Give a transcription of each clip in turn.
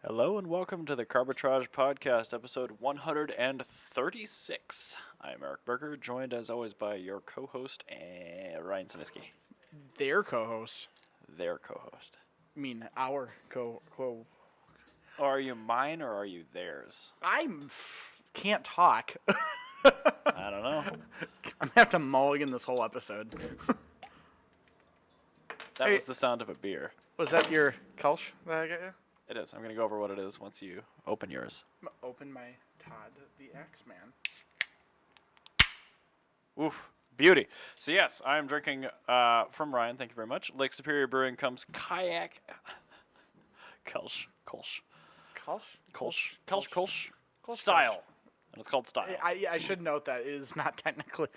Hello and welcome to the Carbitrage Podcast, episode 136. I'm Eric Berger, joined as always by your co-host, Ryan Siniski. Their co-host. Their co-host. I mean, our co. Are you mine or are you theirs? Can't talk. I don't know. I'm gonna have to mulligan this whole episode. That was the sound of a beer. Was that your Kelch that I got you? It is. I'm going to go over what it is once you open yours. Open my Todd the X-Man. Oof. Beauty. So yes, I'm drinking from Ryan. Thank you very much. Lake Superior Brewing comes Kayak. Kelch. Style. And it's called Style. I should note that it is not technically.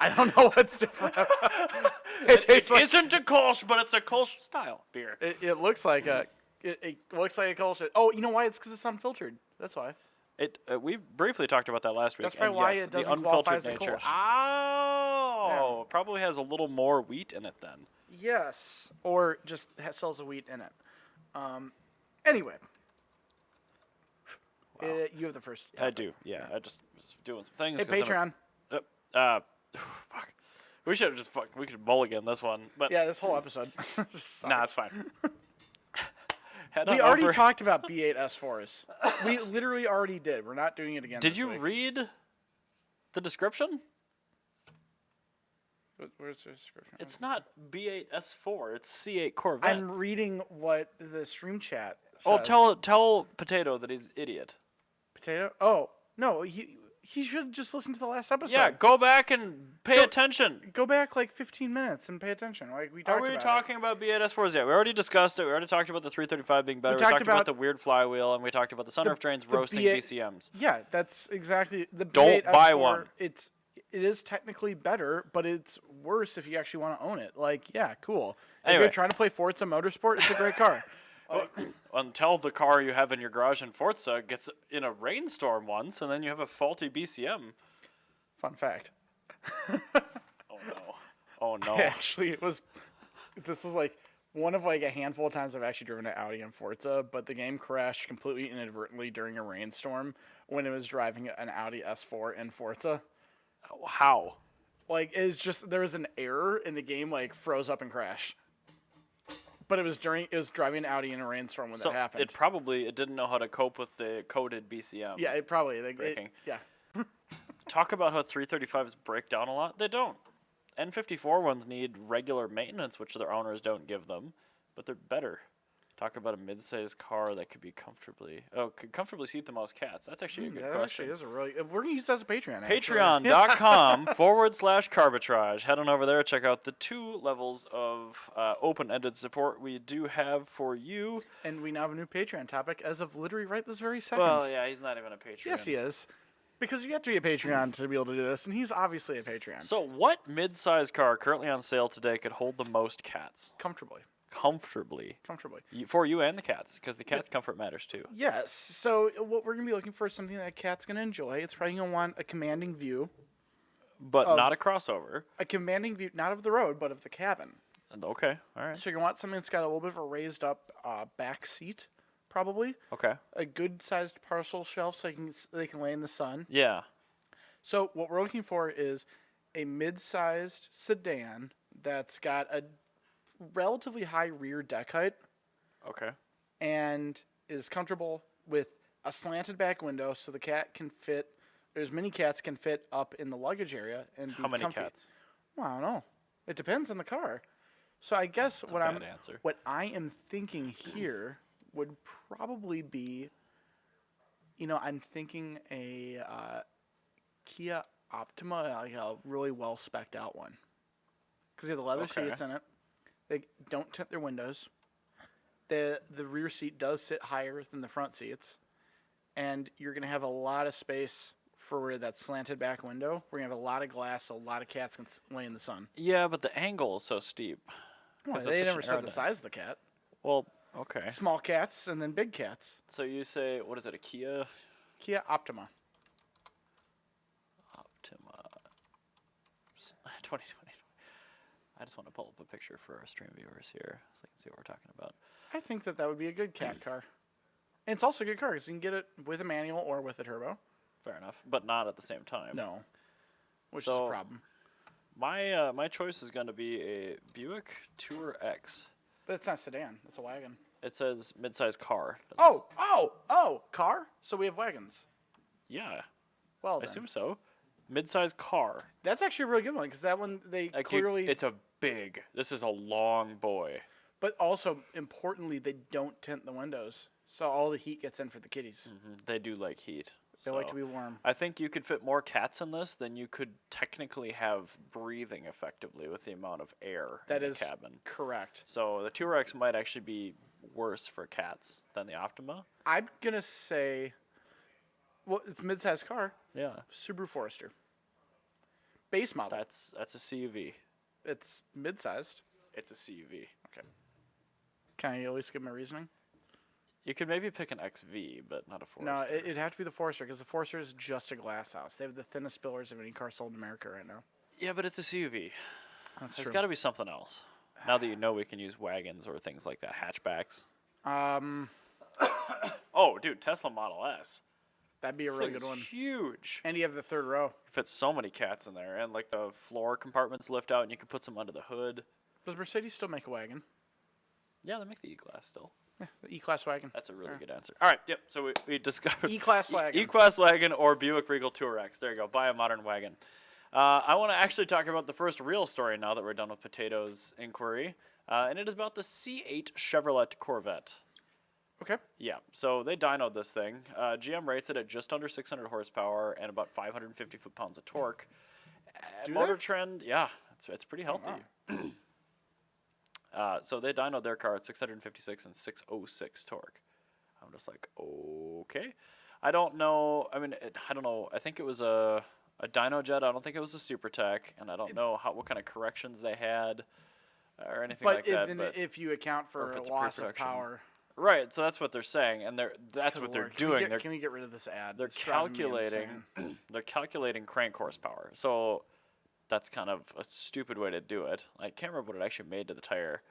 I don't know what's different. It isn't a Kolsch, but it's a Kolsch style beer. It looks like a. It looks like a Kelch. Oh, you know why? It's because it's unfiltered. That's why. We briefly talked about that last week. That's probably why it doesn't qualify as a Kolsch. Oh, it probably has a little more wheat in it then. Yes, or just sells the wheat in it. Anyway, Wow. You have the first. I do, yeah. I just was doing some things. Hey, Patreon. Fuck. We should have we could mulligan this one, but Yeah, this whole episode. Just nah, it's sucks. fine. We already talked about B8 S4s. We literally already did. We're not doing it again. Did this you week. read the description? Where's the description? It's not B8 S4. It's C8 Corvette. I'm reading what the stream chat says. Oh, tell Potato that he's idiot. Potato? Oh, no. He should just listen to the last episode. Yeah, go back and pay attention. Go back like 15 minutes and pay attention. Like we talked Are we about talking about B8 S4s yet? We already discussed it. We already talked about the 335 being better. We talked about the weird flywheel, and we talked about the sunroof drains roasting BCMs. Yeah, that's exactly the Don't B8 buy S4, one. It is technically better, but it's worse if you actually want to own it. Like, yeah, cool. Anyway. If you're trying to play Forza Motorsport, it's a great car. Until the car you have in your garage in Forza gets in a rainstorm once, and then you have a faulty BCM. Fun fact. Oh no. Actually, this was like one of like a handful of times I've actually driven an Audi in Forza, but the game crashed completely inadvertently during a rainstorm when it was driving an Audi S4 in Forza. How? Like, it's just, there was an error and the game like froze up and crashed. But it was driving an Audi in a rainstorm when that happened. It didn't know how to cope with the coded BCM. Yeah, it probably braking. yeah. Talk about how 335s break down a lot. They don't. N54 ones need regular maintenance, which their owners don't give them, but they're better. Talk about a mid-sized car that could comfortably seat the most cats. That's actually a good question. Actually is we're going to use that as a Patreon. Patreon.com/Carbitrage. Head on over there. Check out the 2 levels of open-ended support we do have for you. And we now have a new Patreon topic as of literally right this very second. Well, yeah, he's not even a Patreon. Yes, he is. Because you have to be a Patreon to be able to do this, and he's obviously a Patreon. So what mid-sized car currently on sale today could hold the most cats? Comfortably. For you and the cats, because the cat's comfort matters too. Yes. So what we're going to be looking for is something that a cat's going to enjoy. It's probably going to want a commanding view. But not a crossover. A commanding view, not of the road, but of the cabin. Okay, all right. So you're going to want something that's got a little bit of a raised up back seat, probably. Okay. A good-sized parcel shelf so they can lay in the sun. Yeah. So what we're looking for is a mid-sized sedan that's got a relatively high rear deck height. Okay. And is comfortable with a slanted back window so the cat can fit, as many cats can fit up in the luggage area and be How many comfy. cats? Well, I don't know. It depends on the car. So I guess That's what answer. What I am thinking here would probably be, I'm thinking a Kia Optima, like a really well spec'd out one. Because they have the leather seats in it. They don't tint their windows. The rear seat does sit higher than the front seats. And you're going to have a lot of space for that slanted back window. We're going to have a lot of glass so a lot of cats can lay in the sun. Yeah, but the angle is so steep. Well, they never said the size of the cat. Well, okay. Small cats and then big cats. So you say, what is it, a Kia? Kia Optima. 2020. I just want to pull up a picture for our stream viewers here so they can see what we're talking about. I think that would be a good cat car. And it's also a good car because you can get it with a manual or with a turbo. Fair enough, but not at the same time. No, which is a problem. My choice is going to be a Buick Tour X. But it's not a sedan. It's a wagon. It says midsize car. Car? So we have wagons. Yeah, Well, I then. assume so. Midsize car. That's actually a really good one because that one, they Like clearly... it's a big. This is a long boy. But also, importantly, they don't tint the windows. So all the heat gets in for the kitties. They do like heat. They like to so be warm. I think you could fit more cats in this than you could technically have breathing effectively with the amount of air in the cabin. Correct. So the Tour X might actually be worse for cats than the Optima. I'm going to say... Well, it's a mid-sized car. Yeah. Subaru Forester. Base model. That's a CUV. It's mid-sized. It's a CUV. Okay. Can I at least give my reasoning? You could maybe pick an XV, but not a Forester. No, it'd have to be the Forester because the Forester is just a glass house. They have the thinnest pillars of any car sold in America right now. Yeah, but it's a CUV. That's There's true. got to be something else. Now that you know we can use wagons or things like that, hatchbacks. Oh, dude, Tesla Model S. That'd be a really Thing's good one. Huge. And you have the third row. Fits so many cats in there, and like the floor compartments lift out, and you can put some under the hood. Does Mercedes still make a wagon? Yeah, they make the E-Class still. Yeah, the E-Class wagon. That's a really good answer. All right, yep. So we discovered E-Class wagon. E-Class wagon or Buick Regal Tour X. There you go. Buy a modern wagon. I want to actually talk about the first real story now that we're done with Potato's inquiry, and it is about the C8 Chevrolet Corvette. Okay. Yeah, so they dynoed this thing. GM rates it at just under 600 horsepower and about 550 foot-pounds of torque. Do they? Motortrend, yeah, it's pretty healthy. So they dynoed their car at 656 and 606 torque. I'm just like, okay. I don't know. I mean, I don't know. I think it was a dyno jet. I don't think it was a SuperTech, and I don't know what kind of corrections they had or anything like that. But if you account for it's a loss of pre-production. power... Right, so that's what they're saying, and that's what they're doing. Can we get rid of this ad? They're It's driving me calculating. insane. They're calculating crank horsepower. So that's kind of a stupid way to do it. I can't remember what it actually made to the tire.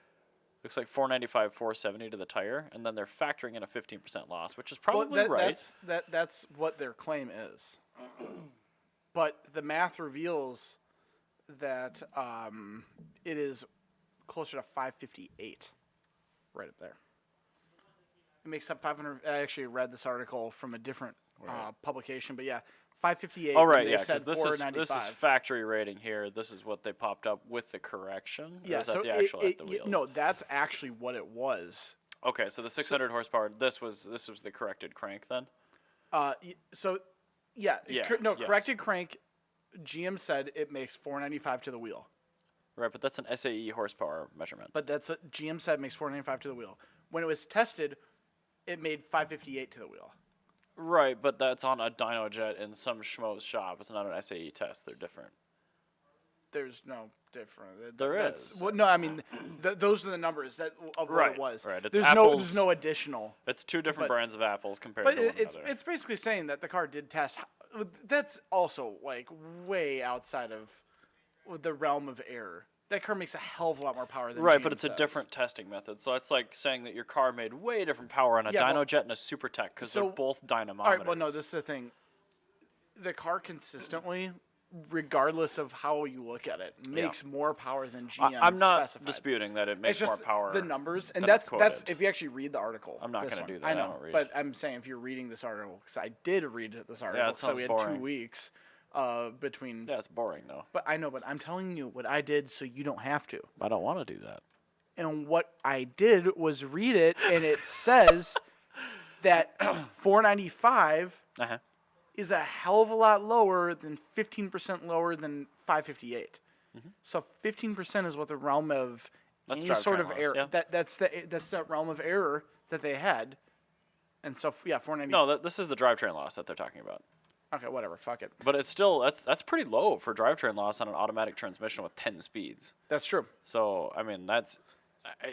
Looks like 495, 470 to the tire, and then they're factoring in a 15% loss, which is probably right. That's what their claim is. But the math reveals that it is closer to 558, right up there. It makes up 500. I actually read this article from a different publication, but yeah, 558. Oh right, they yeah, said because this is factory rating here. This is what they popped up with the correction. Yeah, or is that so the actual at the wheels? no, that's actually what it was. Okay, so the 600 horsepower. This was the corrected crank then. Corrected crank. GM said it makes 495 to the wheel. Right, but that's an SAE horsepower measurement. But that's what GM said makes 495 to the wheel. When it was tested, it made 558 to the wheel. Right, but that's on a dyno jet in some schmo's shop. It's not an SAE test. They're different. There's no different. There is. Well, no, I mean, those are the numbers of what it was. Right. It's There's no additional. It's two different brands of apples compared But to one it's another. it's basically saying that the car did test. That's also like way outside of the realm of error. That car makes a hell of a lot more power than Right, GM but it's says. a different testing method. So it's like saying that your car made way different power on a dyno jet and a SuperTech because they're both dynamometers. All right, well, no, this is the thing. The car consistently, regardless of how you look at it, makes more power than GM I'm not specified. disputing that it makes It's more just power. the numbers, and than it's that's quoted. if you actually read the article. I'm not this gonna one. do that. I I know, don't read. but I'm saying if you're reading this article, because I did read this article, it so sounds we had boring. 2 weeks between. Yeah, it's boring though. But I know, but I'm telling you what I did, so you don't have to. I don't want to do that. And what I did was read it, and it says that 495 Uh-huh. is a hell of a lot lower than 15% lower than 558. So 15% is what the realm of That's any sort drivetrain of loss, error. yeah. That's the realm of error that they had. And so 490. No, this is the drivetrain loss that they're talking about. Okay, whatever. Fuck it. But it's still that's pretty low for drivetrain loss on an automatic transmission with 10 speeds. That's true. So I mean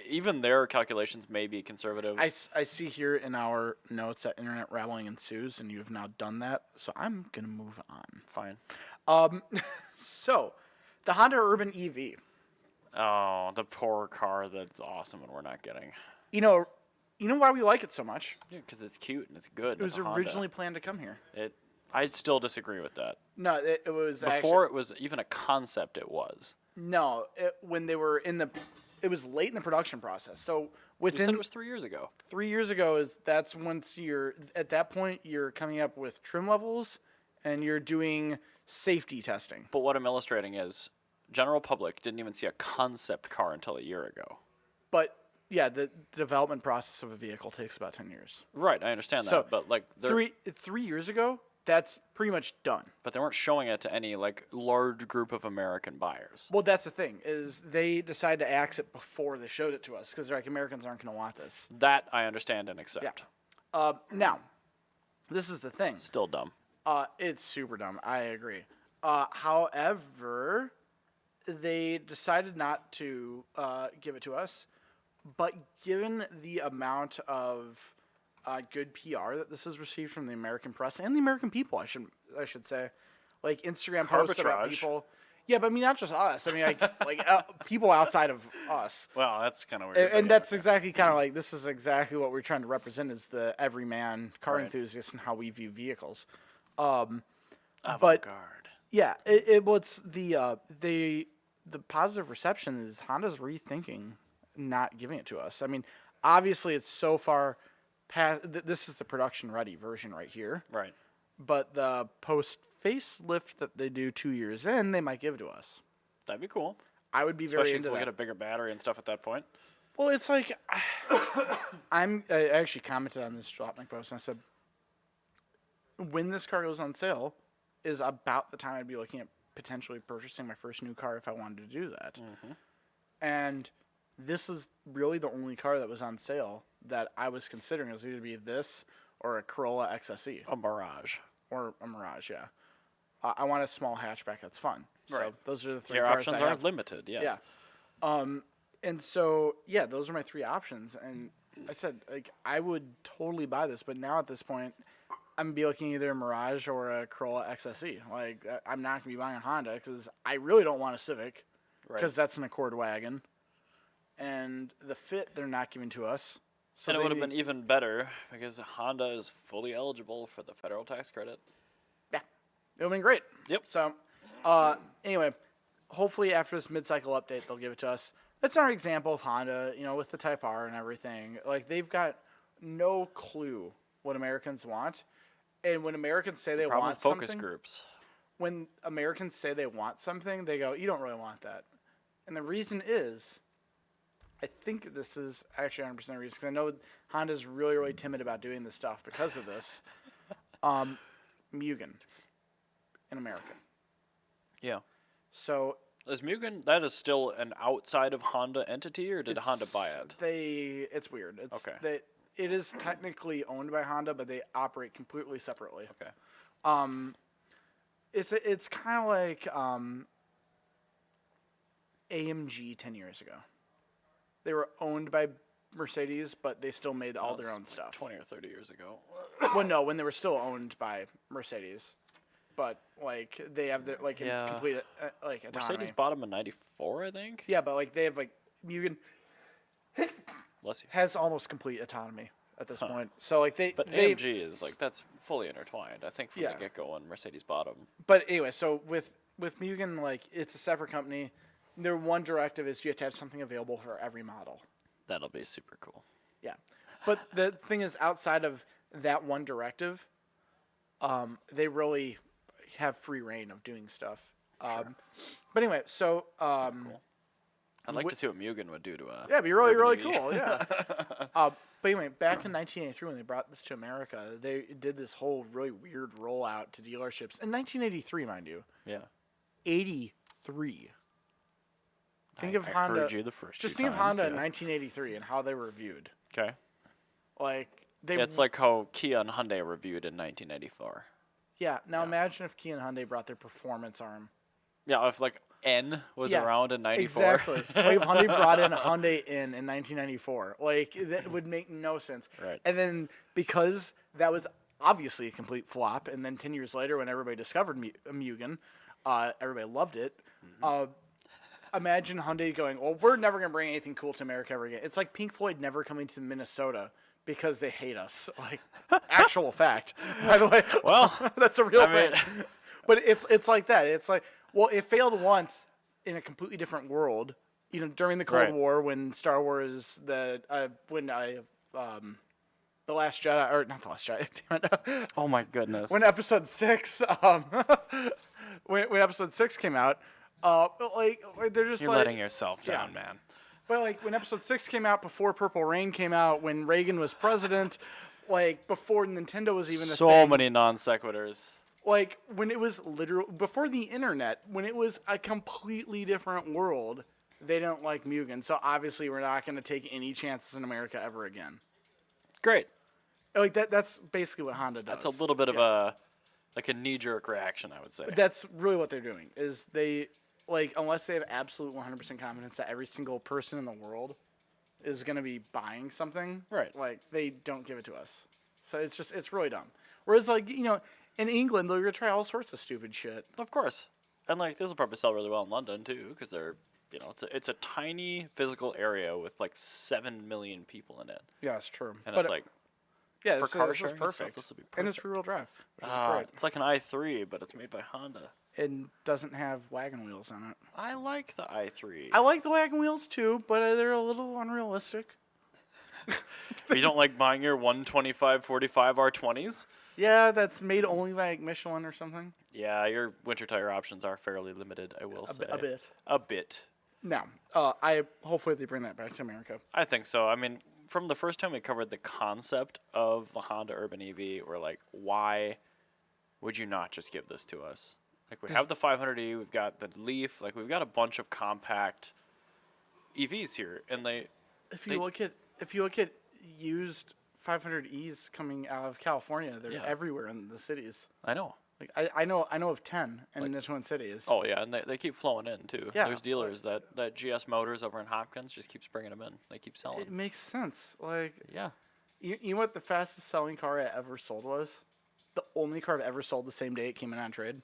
even their calculations may be conservative. I see here in our notes that internet rattling ensues, and you have now done that. So I'm gonna move on. Fine. So, the Honda Urban EV. Oh, the poor car that's awesome and we're not getting. You know, you know why we like it so much? Yeah, because it's cute and it's good. It was originally planned to come here. I still disagree with that. No, it was Before it was even a concept, it was. No, when they were it was late in the production process. So You within said it was 3 years ago. 3 years ago that's once at that point you're coming up with trim levels and you're doing safety testing. But what I'm illustrating is, general public didn't even see a concept car until a year ago. But yeah, the development process of a vehicle takes about 10 years. Right, I understand that. So, but like 3 years ago, that's pretty much done. But they weren't showing it to any like large group of American buyers. Well, that's the thing, is they decided to axe it before they showed it to us because they're like, Americans aren't going to want this. That I understand and accept. Yeah. Now, this is the thing. Still dumb. It's super dumb. I agree. However, they decided not to give it to us, but given the amount of good PR that this has received from the American press and the American people, I should say, like Instagram posts about Carbitrage. people. Yeah, but I mean not just us. I mean like people outside of us. Well, that's kind of weird. And that's exactly kind of like this is exactly what we're trying to represent is the everyman car enthusiast and how we view vehicles. But Avant-garde. yeah, what's the positive reception is Honda's rethinking not giving it to us. I mean, obviously it's so far past. This is the production ready version right here. Right. But the post facelift that they do 2 years in, they might give it to us. That'd be cool. I would be Especially very if into we'll that. get a bigger battery and stuff at that point. Well, it's like I actually commented on this Dropnik post and I said, when this car goes on sale is about the time I'd be looking at potentially purchasing my first new car if I wanted to do that. Mm-hmm. And this is really the only car that was on sale that I was considering. It was either be this or a Corolla XSE. A Mirage. Or a Mirage, yeah. I want a small hatchback that's fun. So Right. those are the three Your cars options I are have. limited, yes. Yeah. And so, yeah, those are my three options. And I said, like, I would totally buy this. But now at this point, I'm going to be looking either a Mirage or a Corolla XSE. Like, I'm not going to be buying a Honda because I really don't want a Civic because that's an Accord wagon. And the fit they're not giving to us. So and it would have been even better because Honda is fully eligible for the federal tax credit. Yeah, it would have been great. Yep. So, anyway, hopefully after this mid-cycle update, they'll give it to us. That's our example of Honda, with the Type R and everything. Like, they've got no clue what Americans want. And when Americans say they want focus something, groups. when Americans say they want something, they go, you don't really want that. And the reason is, I think this is actually 100% the reason, because I know Honda's really, really timid about doing this stuff because of this. Mugen in America. Yeah. So Is Mugen, that is still an outside of Honda entity, or did Honda buy it? It's weird. Okay. It is technically owned by Honda, but they operate completely separately. Okay. It's kind of like AMG 10 years ago. They were owned by Mercedes, but they still made all their own stuff. 20 or 30 years ago. Well, no, when they were still owned by Mercedes, but like they have their Yeah. complete autonomy. Mercedes bought them in 94, I think. Yeah, but like they have Mugen Bless you. has almost complete autonomy at this point. So like But they AMG is that's fully intertwined. I think from Yeah. the get go when Mercedes bought them. But anyway, so with Mugen, it's a separate company. Their one directive is you have to have something available for every model. That'll be super cool. Yeah. But the thing is, outside of that one directive, they really have free reign of doing stuff. But anyway, so Cool. I'd like to see what Mugen would do to a. yeah, it'd be really, really urban EV. cool. Yeah. But anyway, back in 1983 when they brought this to America, they did this whole really weird rollout to dealerships in 1983, mind you. Yeah. 83. Think of I Honda. heard you the first Just few think of times, Honda in yes. 1983 and how they were viewed. Okay. Like they. It's like how Kia and Hyundai were viewed in 1984. Yeah. Now imagine if Kia and Hyundai brought their performance arm. Yeah, if like N was Yeah, around in 94. Exactly. Like if Hyundai brought in a Hyundai in 1994, like that would make no sense. Right. And then because that was obviously a complete flop, and then 10 years later when everybody discovered Mugen, everybody loved it. Imagine Hyundai going, well, we're never going to bring anything cool to America ever again. It's like Pink Floyd never coming to Minnesota because they hate us. Like, actual fact. By the way, Well, that's a real I thing. mean- But it's like that. It's like, well, it failed once in a completely different world. You know, during the Cold Right. War, when Star Wars, the Last Jedi, or not the Last Jedi, damn it. Oh my goodness. When Episode 6, when Episode 6 came out, like they're just You're like, letting yourself down, yeah. man. But like when Episode 6 came out, before Purple Rain came out, when Reagan was president, like before Nintendo was even a So thing, many non sequiturs. like when it was literal before the internet, when it was a completely different world, they don't like Mugen. So obviously we're not going to take any chances in America ever again. Great. Like that's basically what Honda does. That's a little bit of a knee jerk reaction, I would say. That's really what they're doing. Is they like unless they have absolute 100% confidence that every single person in the world is going to be buying something, Right. Like they don't give it to us. So it's really dumb. Whereas like in England they're going to try all sorts of stupid shit. Of course. And like this will probably sell really well in London too, because they're it's a tiny physical area with like 7 million people in it, Yeah, it's true. and But it's like yeah, for this car is sharing and stuff, perfect. this will be And it's perfect. rear-wheel drive, which is great. It's like an i3, but it's made by Honda. And doesn't have wagon wheels on it. I like the i3. I like the wagon wheels too, but they're a little unrealistic. You don't like buying your 125 45 R20s? Yeah, that's made only by like Michelin or something. Yeah, your winter tire options are fairly limited, I will say. A bit. A bit. No, hopefully they bring that back to America. I think so. I mean, from the first time we covered the concept of the Honda Urban EV, we're like, why would you not just give this to us? Like, we have the 500e, we've got the Leaf, like, we've got a bunch of compact EVs here, and If you look at used 500Es coming out of California, they're Yeah. everywhere in the cities. I know. Like I know of 10 in the Twin Cities. Oh, yeah, and they keep flowing in, too. Yeah, There's dealers that GS Motors over in Hopkins just keeps bringing them in. They keep selling. It makes sense. Like Yeah. you know what the fastest selling car I ever sold was? The only car I've ever sold the same day it came in on trade.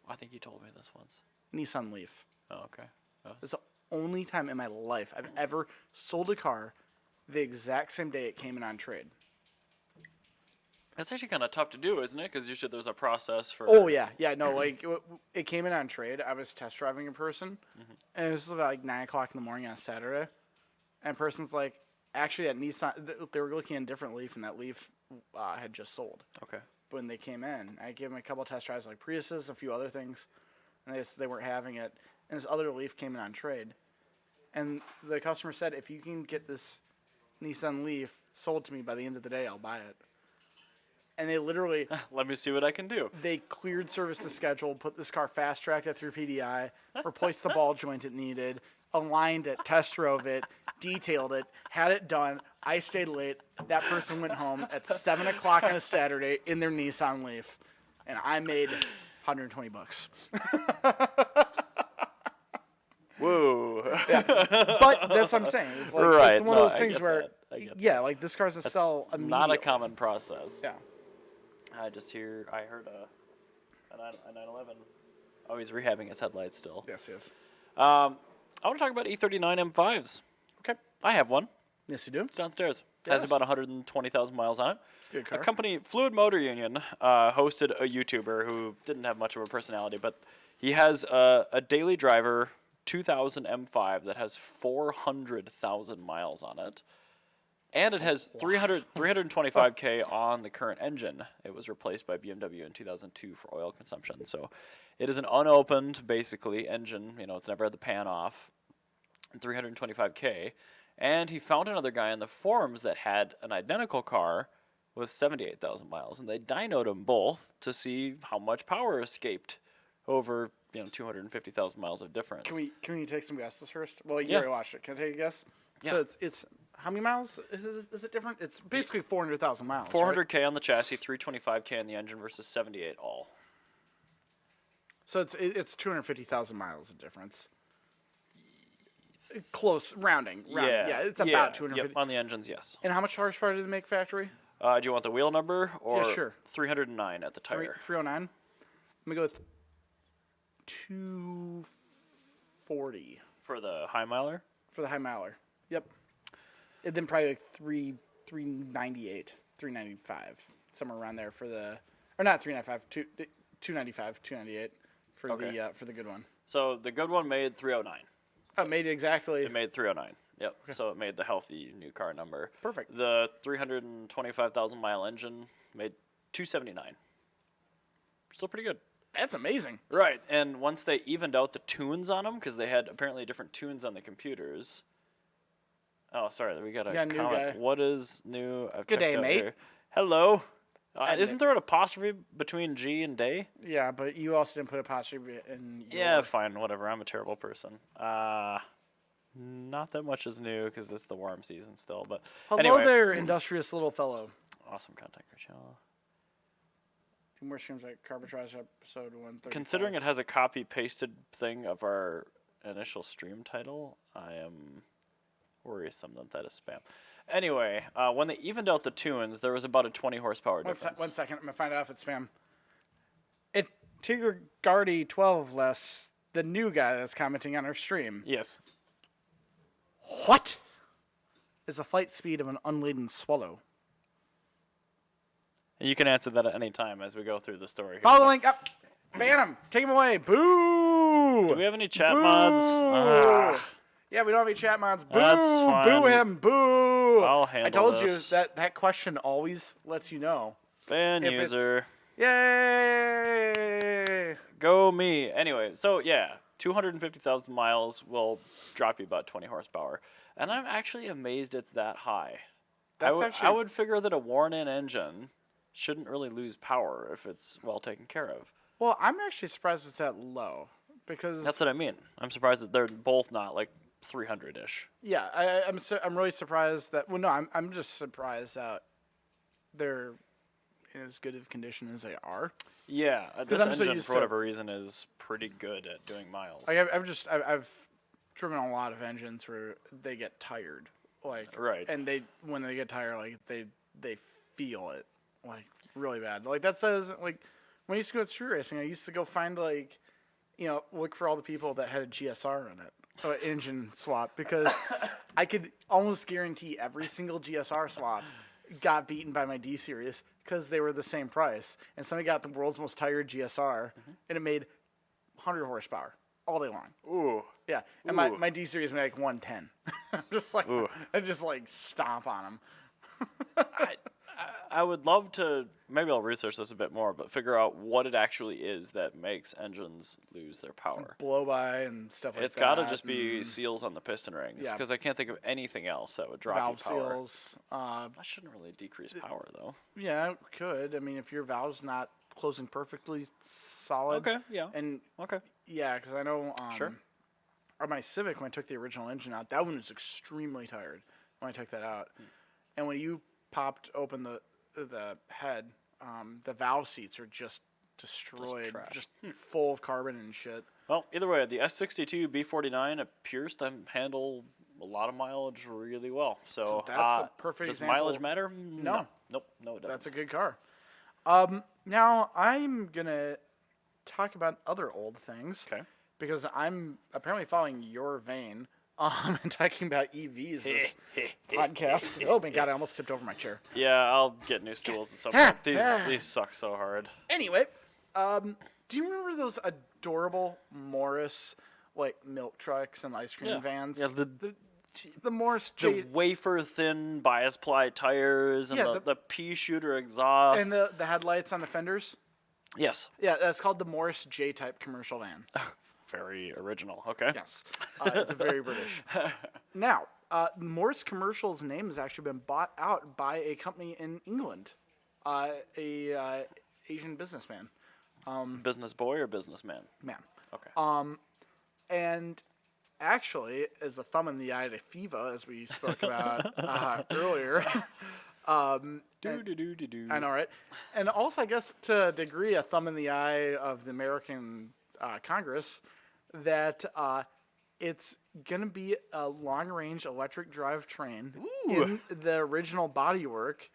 I think you told me this once. Nissan Leaf. Oh, okay. Oh. It's the only time in my life I've ever sold a car the exact same day it came in on trade. That's actually kind of tough to do, isn't it? Because usually there's a process for... Oh yeah, no, like it came in on trade. I was test driving in person, and it was about like 9 o'clock in the morning on a Saturday, and person's like, actually, that Nissan, they were looking at a different Leaf, and that Leaf had just sold. Okay. When they came in, I gave them a couple of test drives, like Priuses, a few other things, and they weren't having it. And this other Leaf came in on trade, and the customer said, if you can get this Nissan Leaf sold to me by the end of the day, I'll buy it. And they literally, Let me see what I can do. they cleared services schedule, put this car fast-tracked it through PDI, replaced the ball joint it needed, aligned it, test drove it, detailed it, had it done. I stayed late. That person went home at 7 o'clock on a Saturday in their Nissan Leaf, and I made $120. Whoa. But that's what I'm saying. It's like Right, it's one no, of those I things get where, that. I get yeah, like this car's a sell immediately. Not a common process. Yeah. I heard a 911. Oh, he's rehabbing his headlights still. Yes, yes. I want to talk about E39 M5s. Okay. I have one. Yes, you do. It's downstairs. It has Yes. about 120,000 miles on it. It's a good A car. company, Fluid Motor Union, hosted a YouTuber who didn't have much of a personality, but he has a daily driver 2000 M5 that has 400,000 miles on it. And it has 325K on the current engine. It was replaced by BMW in 2002 for oil consumption. So it is an unopened, basically, engine. It's never had the pan off. 325K. And he found another guy in the forums that had an identical car with 78,000 miles. And they dynoed them both to see how much power escaped over 250,000 miles of difference. Can we take some guesses first? Well, you Yeah. already watched it. Can I take a guess? Yeah. So it's how many miles is it different? It's basically 400,000 miles. 400K on the chassis, 325K on the engine versus 78 all. So it's 250,000 miles of difference. Close rounding. Yeah, it's about 250. Yep, on the engines, yes. And how much horsepower do they make factory? Do you want the wheel number or sure. 309 at the tire? 309. Let me go with 240 For the high miler? for the high miler. Yep. And then probably like 3 398, 395, somewhere around there for the, or not 395, 295, 298 for the good one. So the good one made 309. Oh, it made exactly. It made 309. Yep. Okay. So it made the healthy new car number. Perfect. The 325,000 mile engine made 279. Still pretty good. That's amazing. Right. And once they evened out the tunes on them, because they had apparently different tunes on the computers. Oh, sorry. We got a new comment. guy. What is new? I've Good checked day, out mate. Here. Hello. Isn't there an apostrophe between G and day? Yeah, but you also didn't put apostrophe in your... Yeah, fine. Whatever. I'm a terrible person. Not that much is new because it's the warm season still. But Hello anyway. there, industrious little fellow. Awesome contact, Rachel. 2 more streams like Carbitrage episode 135. Considering it has a copy-pasted thing of our initial stream title, I am worrisome that is spam. Anyway, when they evened out the tunes, there was about a 20 horsepower difference. 1 second, I'm going to find out if it's spam. It Tigger Guardy 12 less, the new guy that's commenting on our stream. Yes. What is the flight speed of an unladen swallow? You can answer that at any time as we go through the story. Follow the link up. Ban him. Take him away. Boo. Do we have any chat Boo. mods? Yeah, we don't have any chat mods. Boo. That's fine. Boo him. Boo. I'll handle I told this. you that question always lets you know. Ban If it's- user. Yay. Go me. Anyway, so yeah, 250,000 miles will drop you about 20 horsepower. And I'm actually amazed it's that high. I would figure that a worn-in engine shouldn't really lose power if it's well taken care of. Well, I'm actually surprised it's that low because That's what I mean. I'm surprised that they're both not like 300-ish. yeah, I'm really surprised that. Well, no, I'm just surprised that they're in as good of condition as they are. Yeah, this I'm so engine used for to- whatever reason is pretty good at doing miles. Like I've driven a lot of engines where they get tired, like Right. and when they get tired, like they feel it like really bad. Like that says like when I used to go to street racing, I used to go find like look for all the people that had a GSR in it, or engine swap, because I could almost guarantee every single GSR swap got beaten by my D series because they were the same price, and somebody got the world's most tired GSR and it made 100 horsepower all day long. Ooh. Yeah, and my D series made like 110. I'm just like I just like stomp on them. I would love to, maybe I'll research this a bit more, but figure out what it actually is that makes engines lose their power. Blow by and stuff like It's that. got to just be seals on the piston rings, Yeah. because I can't think of anything else that would drop valve you power. seals. That shouldn't really decrease power, though. Yeah, it could. I mean, if your valve's not closing perfectly solid. Okay, yeah. And Okay. yeah, because I know Sure. on my Civic, when I took the original engine out, that one was extremely tired when I took that out. And when you popped open the head, the valve seats are just destroyed, trash. just full of carbon and shit. Well, either way, the S62 B49 appears to handle a lot of mileage really well. So that's a perfect does example. mileage matter? No. Nope. No, it doesn't. That's a good car. Now I'm gonna talk about other old things. Okay. Because I'm apparently following your vein. And talking about EVs this podcast. Oh my god, I almost tipped over my chair. Yeah, I'll get new stools at some point. These suck so hard. Anyway, do you remember those adorable Morris like milk trucks and ice cream vans? Yeah, the Morris the wafer thin bias ply tires and Yeah, the pea shooter exhaust. and the headlights on the fenders. Yes. Yeah, that's called the Morris J-type commercial van. Very original. Okay. Yes, it's very British. Now, Morris Commercial's name has actually been bought out by a company in England, a Asian businessman. Business boy or businessman? Man. Okay. And actually, as a thumb in the eye to FIFA, as we spoke about earlier. I know, right? And also, I guess, to a degree, a thumb in the eye of the American Congress, that it's going to be a long-range electric drive train in the original bodywork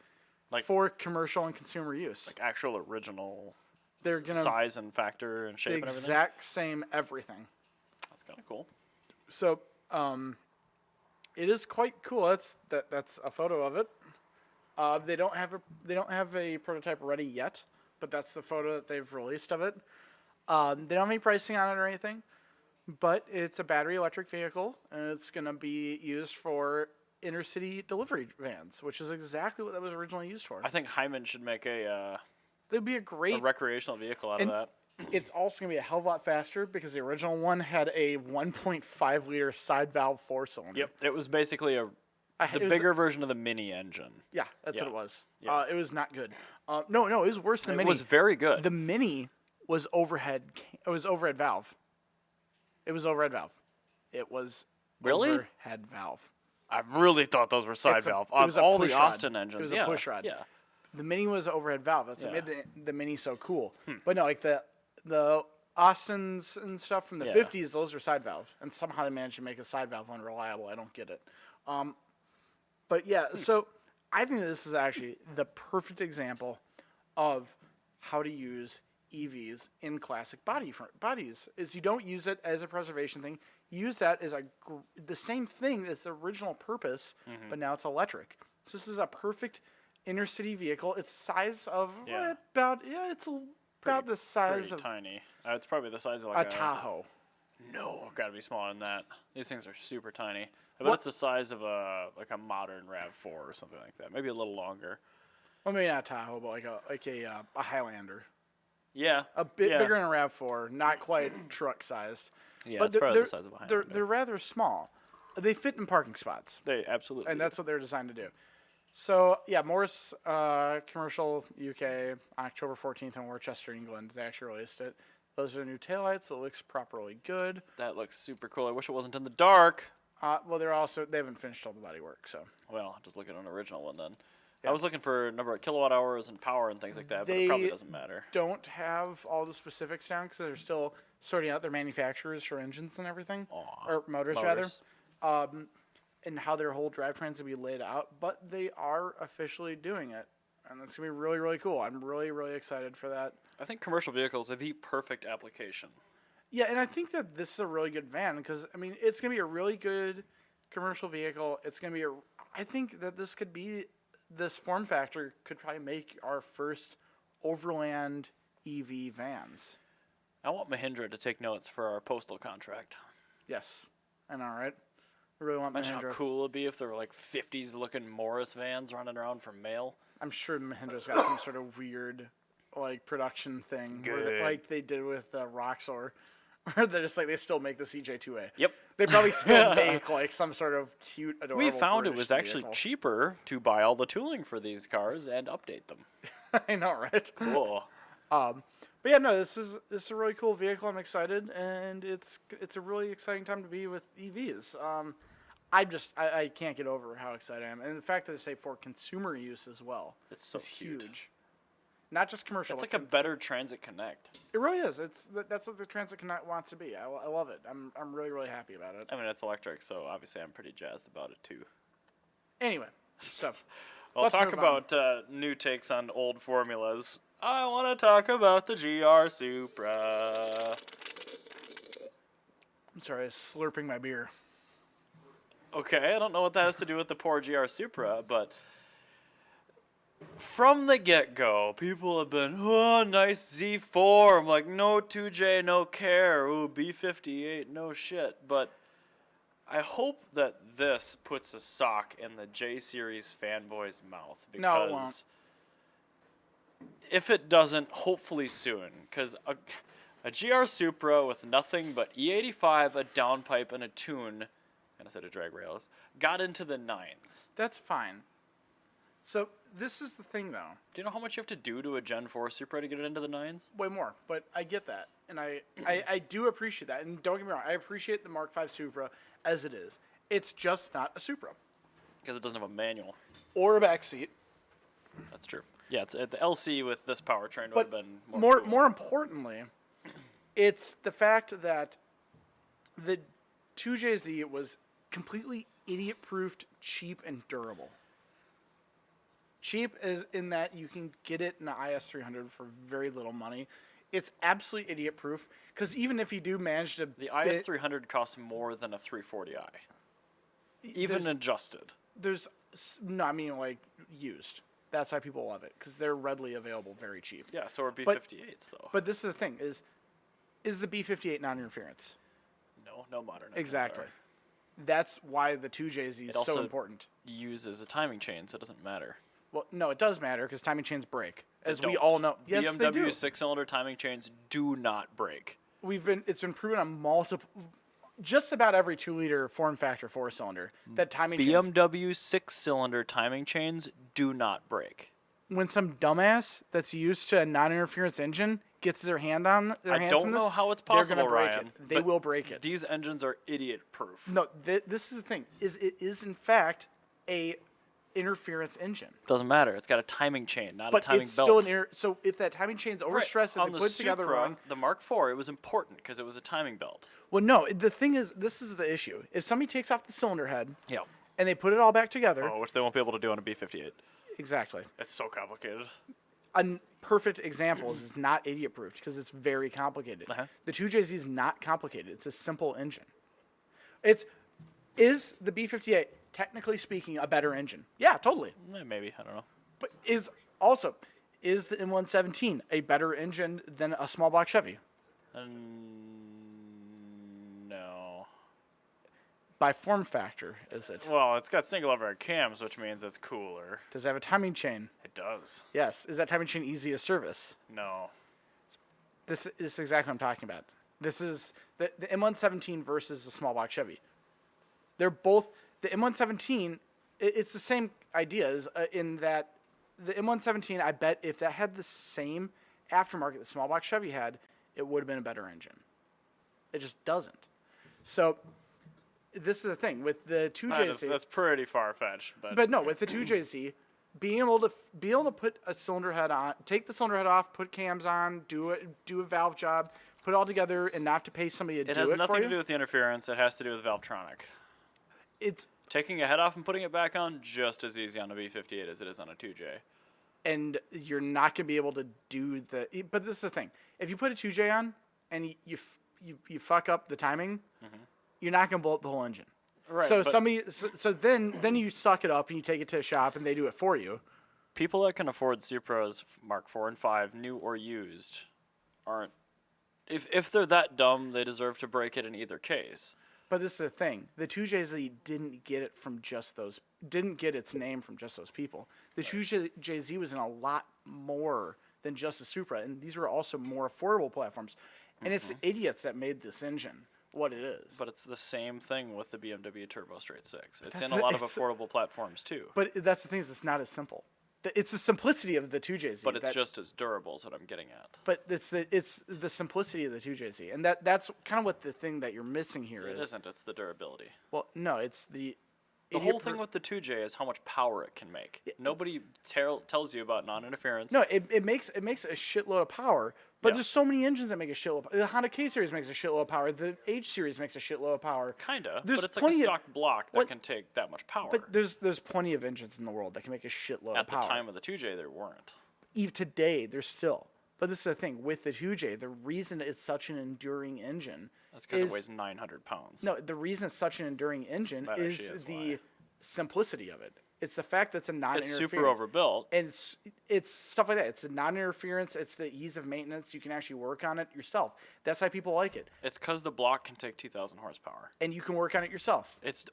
for commercial and consumer use. Like actual original They're gonna size and factor and shape the and everything? exact same everything. That's kind of cool. So, it is quite cool. That's a photo of it. They don't have a prototype ready yet, but that's the photo that they've released of it. They don't have any pricing on it or anything, but it's a battery electric vehicle, and it's going to be used for inner city delivery vans, which is exactly what that was originally used for. I think Hyman should make a That'd be a great recreational vehicle out of that. It's also going to be a hell of a lot faster because the original one had a 1.5 liter side valve 4-cylinder. Yep, it was basically the bigger version of the Mini engine. Yeah, that's what it was. Yeah. It was not good. No, it was worse than It Mini. was very good. The Mini was overhead. It was overhead valve. It was overhead valve. It was Really? overhead valve. I really thought those were side valve. It was all push the rod. Austin engines. It was yeah, a push rod. Yeah. The Mini was overhead valve. That's what Yeah. made the Mini so cool. But no, like the Austins and stuff from the 50s, those were side valve, and somehow they managed to make a side valve unreliable. I don't get it. But yeah, so I think this is actually the perfect example of how to use EVs in classic bodies. Is you don't use it as a preservation thing. You use that as the same thing as the original purpose, but now it's electric. So this is a perfect inner city vehicle. It's the size of it's about the size Pretty of tiny. It's probably the size of a like Tahoe. No, gotta be smaller than that. These things are super tiny. I bet it's the size of a modern Rav4 or something like that. Maybe a little longer. Well, maybe not a Tahoe, but like a Highlander. Yeah. A bit bigger than a Rav4, not quite truck sized. Yeah, but it's probably the size of a Highlander. They're rather small. They fit in parking spots. They absolutely. And that's what they're designed to do. So yeah, Morris Commercial UK on October 14th in Worcester, England. They actually released it. Those are new taillights. It looks properly good. That looks super cool. I wish it wasn't in the dark. Well, they haven't finished all the body work, so. Well, just look at an original one then. Yeah. I was looking for a number of kilowatt hours and power and things like that, but it probably doesn't matter. Don't have all the specifics down because they're still sorting out their manufacturers for engines and everything, or motors rather, and how their whole drivetrains will be laid out. But they are officially doing it, and it's gonna be really, really cool. I'm really, really excited for that. I think commercial vehicles are the perfect application. Yeah, and I think that this is a really good van because I mean it's gonna be a really good commercial vehicle. It's gonna be I think that this form factor could probably make our first overland EV vans. I want Mahindra to take notes for our postal contract. Yes, I know, right? I really want Imagine Mahindra. how cool it'd be if there were like 50s looking Morris vans running around for mail. I'm sure Mahindra's got some sort of weird like production thing like they did with Roxor. Where they're just like they still make the CJ2A. Yep. They probably still make like some sort of cute, adorable. We found British it was actually vehicle. cheaper to buy all the tooling for these cars and update them. I know, right? Cool. But yeah, no, this is a really cool vehicle. I'm excited, and it's a really exciting time to be with EVs. I can't get over how excited I am, and the fact that they say for consumer use as well. It's so cute. Huge. Not just commercial. It's like a better Transit Connect. It really is. That's what the Transit Connect wants to be. I love it. I'm really, really happy about it. I mean, it's electric, so obviously I'm pretty jazzed about it too. Anyway, so I'll let's talk move on. about new takes on old formulas. I want to talk about the GR Supra. I'm sorry, I was slurping my beer. Okay, I don't know what that has to do with the poor GR Supra, but from the get-go, people have been, oh, nice Z4. I'm like, no 2J, no care. Ooh, B58, no shit. But I hope that this puts a sock in the J-Series fanboy's mouth. Because No, it won't. if it doesn't, hopefully soon. Because a GR Supra with nothing but E85, a downpipe, and a tune, and a set of drag rails, got into the 9s. That's fine. So this is the thing, though. Do you know how much you have to do to a Gen 4 Supra to get it into the 9s? Way more, but I get that, and I do appreciate that. And don't get me wrong, I appreciate the Mark V Supra as it is. It's just not a Supra Because it doesn't have a manual. or a backseat. That's true. Yeah, it's the LC with this powertrain would But have been more cool. more importantly, it's the fact that the 2JZ was completely idiot-proofed, cheap, and durable. Cheap is in that you can get it in the IS300 for very little money. It's absolutely idiot-proof because even if you do manage to... The IS300 costs more than a 340i. Even adjusted. There's No, I mean like used. That's why people love it because they're readily available, very cheap. Yeah, so are B58s though. But this is the thing: is the B58 non-interference? No modern engines Exactly. are. That's why the 2JZ is so important. Uses a timing chain, so it doesn't matter. Well, no, it does matter because timing chains break, as They we don't. all know. Yes, BMW they do. 6-cylinder timing chains do not break. It's been proven on just about every 2-liter form factor 4-cylinder that timing chains. BMW 6-cylinder timing chains do not break. When some dumbass that's used to a non-interference engine gets their hands on I don't know how it's they're possible, gonna break Ryan. it. They but will break it. These engines are idiot-proof. No, this is the thing. It is in fact a interference engine. Doesn't matter. It's got a timing chain, not But a timing it's belt. still so if that timing chain's Right. overstressed On and the they put it together Supra, wrong. the Mark IV, it was important because it was a timing belt. Well, no, the thing is, this is the issue. If somebody takes off the cylinder head Yeah. and they put it all back together, Oh, which they won't be able to do on a B58. exactly. It's so complicated. A perfect example is it's not idiot proofed because it's very complicated. Uh-huh. The 2JZ is not complicated. It's a simple engine. Is the B58 technically speaking a better engine? Yeah, totally. Maybe. I don't know. But is the M117 a better engine than a small block Chevy? No. By form factor, is it? Well, it's got single overhead cams, which means it's cooler. Does it have a timing chain? It does. Yes. Is that timing chain easy to service? No. This is exactly what I'm talking about. This is the M117 versus the small block Chevy. They're both the M117. It's the same idea in that the M117. I bet if that had the same aftermarket the small block Chevy had, it would have been a better engine. It just doesn't. So this is the thing with the 2JZ. That's pretty far-fetched, But no, with the 2JZ, being able to put a cylinder head on, take the cylinder head off, put cams on, do a valve job, put it all together, and not have to pay somebody to do it for you. It has nothing to do with the interference. It has to do with Valvetronic. It's Taking a head off and putting it back on just as easy on a B58 as it is on a 2J. and you're not gonna be able to do the. But this is the thing: if you put a 2J on and you fuck up the timing, you're not gonna blow up the whole engine. Right. So but then you suck it up and you take it to a shop and they do it for you. people that can afford Supras Mark 4 and 5, new or used, aren't. If they're that dumb, they deserve to break it in either case. But this is the thing: the 2JZ didn't get it from just those. Didn't get its name from just those people. The 2JZ was in a lot more than just a Supra, and these were also more affordable platforms. And it's the idiots that made this engine what it is. But it's the same thing with the BMW Turbo Straight 6. It's That's in a lot of it's- affordable platforms too. But that's the thing is, it's not as simple. It's the simplicity of the 2JZ. But it's just as durable is what I'm getting at. But it's the simplicity of the 2JZ, and that's kind of what the thing that you're missing here It is. isn't. It's the durability. Well, no, it's the. The whole thing with the 2J is how much power it can make. Nobody tells you about non-interference. No, it makes a shitload of power, but Yeah. there's so many engines that make a shitload. The Honda K series makes a shitload of power. The H series makes a shitload of power. Kinda, There's but it's like a plenty of- stock block that what- can take that much power. But there's plenty of engines in the world that can make a shitload At of power. the time of the 2J, there weren't. Even today, there's still. But this is the thing with the 2J. The reason it's such an enduring engine. That's because it is- weighs 900 pounds. No, the reason it's such an enduring engine That is actually is the why. simplicity of it. It's the fact that it's a It's non-interference. super overbuilt. And it's stuff like that. It's the non-interference. It's the ease of maintenance. You can actually work on it yourself. That's why people like it. It's because the block can take 2,000 horsepower. And you can work on it yourself. It's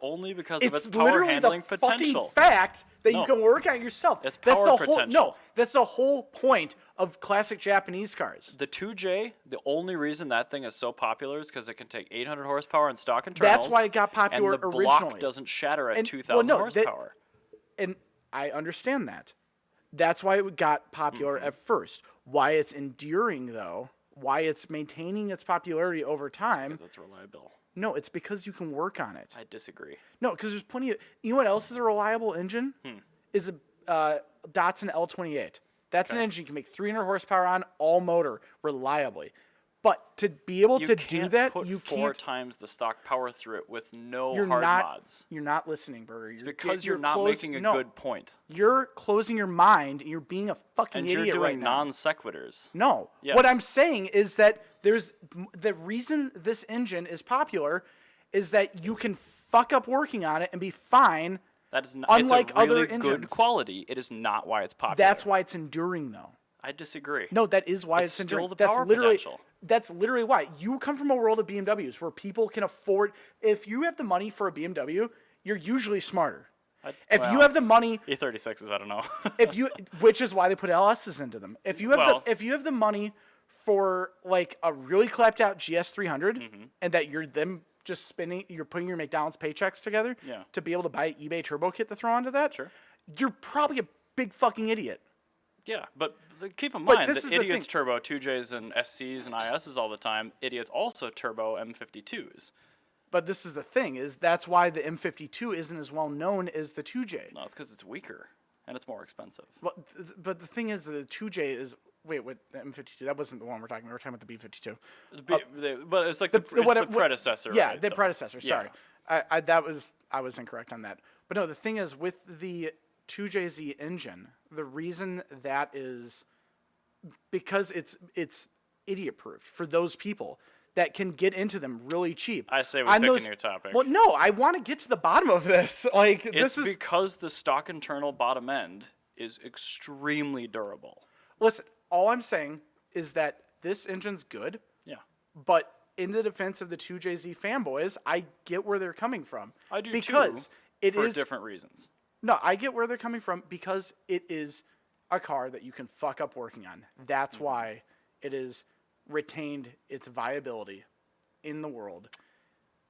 only because It's of its power literally handling the potential. fucking fact that No. you can work on it yourself. It's That's power the whole, potential. No, that's the whole point of classic Japanese cars. The 2J, the only reason that thing is so popular is because it can take 800 horsepower in stock internals. That's why it got popular and the originally. block doesn't shatter at And- 2,000 well, no, horsepower. And I understand that. That's why it got popular at first. Why it's enduring, though, why it's maintaining its popularity over time. Because it's reliable. No, it's because you can work on it. I disagree. No, because there's plenty of. You know what else is a reliable engine? Is a Datsun L28. That's an engine you can make 300 horsepower on, all motor, reliably. But to be able You to can't do that, put you 4 can't. times the stock power through it with no You're hard not. mods. You're not listening, Burger. It's because you're not making a good point. You're closing your mind. And you're being a fucking And idiot you're right doing now. non sequiturs. No. Yes. What I'm saying is that there's the reason this engine is popular is that you can fuck up working on it and be fine That is not. Unlike it's a really other good engines. quality. It is not why it's popular. That's why it's enduring, though. I disagree. No, that is why It's it's still enduring. the That's power literally potential. that's literally why. You come from a world of BMWs where people can afford. If you have the money for a BMW, you're usually smarter. If you have the money, E36s, I don't know. which is why they put LSs into them. If you have the money for like a really clapped out GS 300, and that you're putting your McDonald's paychecks together Yeah. to be able to buy an eBay turbo kit to throw onto that, Sure. you're probably a big fucking idiot. Yeah, but keep in But mind this that is the idiots thing. turbo 2Js and SCs and ISs all the time. Idiots also turbo M52s. But this is the thing, is that's why the M52 isn't as well known as the 2J. No, it's because it's weaker and it's more expensive. But the thing is, the 2J is the M52. That wasn't the one we're talking about. We're talking about the B52. But it's like the predecessor. Yeah, right? the predecessor. Yeah. Sorry, I was incorrect on that. But no, the thing is, with the 2JZ engine, the reason that is because it's idiot proof for those people that can get into them really cheap. I say we're picking your topic. Well, no, I want to get to the bottom of this. Like, It's because the stock internal bottom end is extremely durable. Listen, all I'm saying is that this engine's good, Yeah. but in the defense of the 2JZ fanboys, I get where they're coming from. I do because too, it for is different reasons. No, I get where they're coming from because it is a car that you can fuck up working on. That's why it is retained its viability in the world.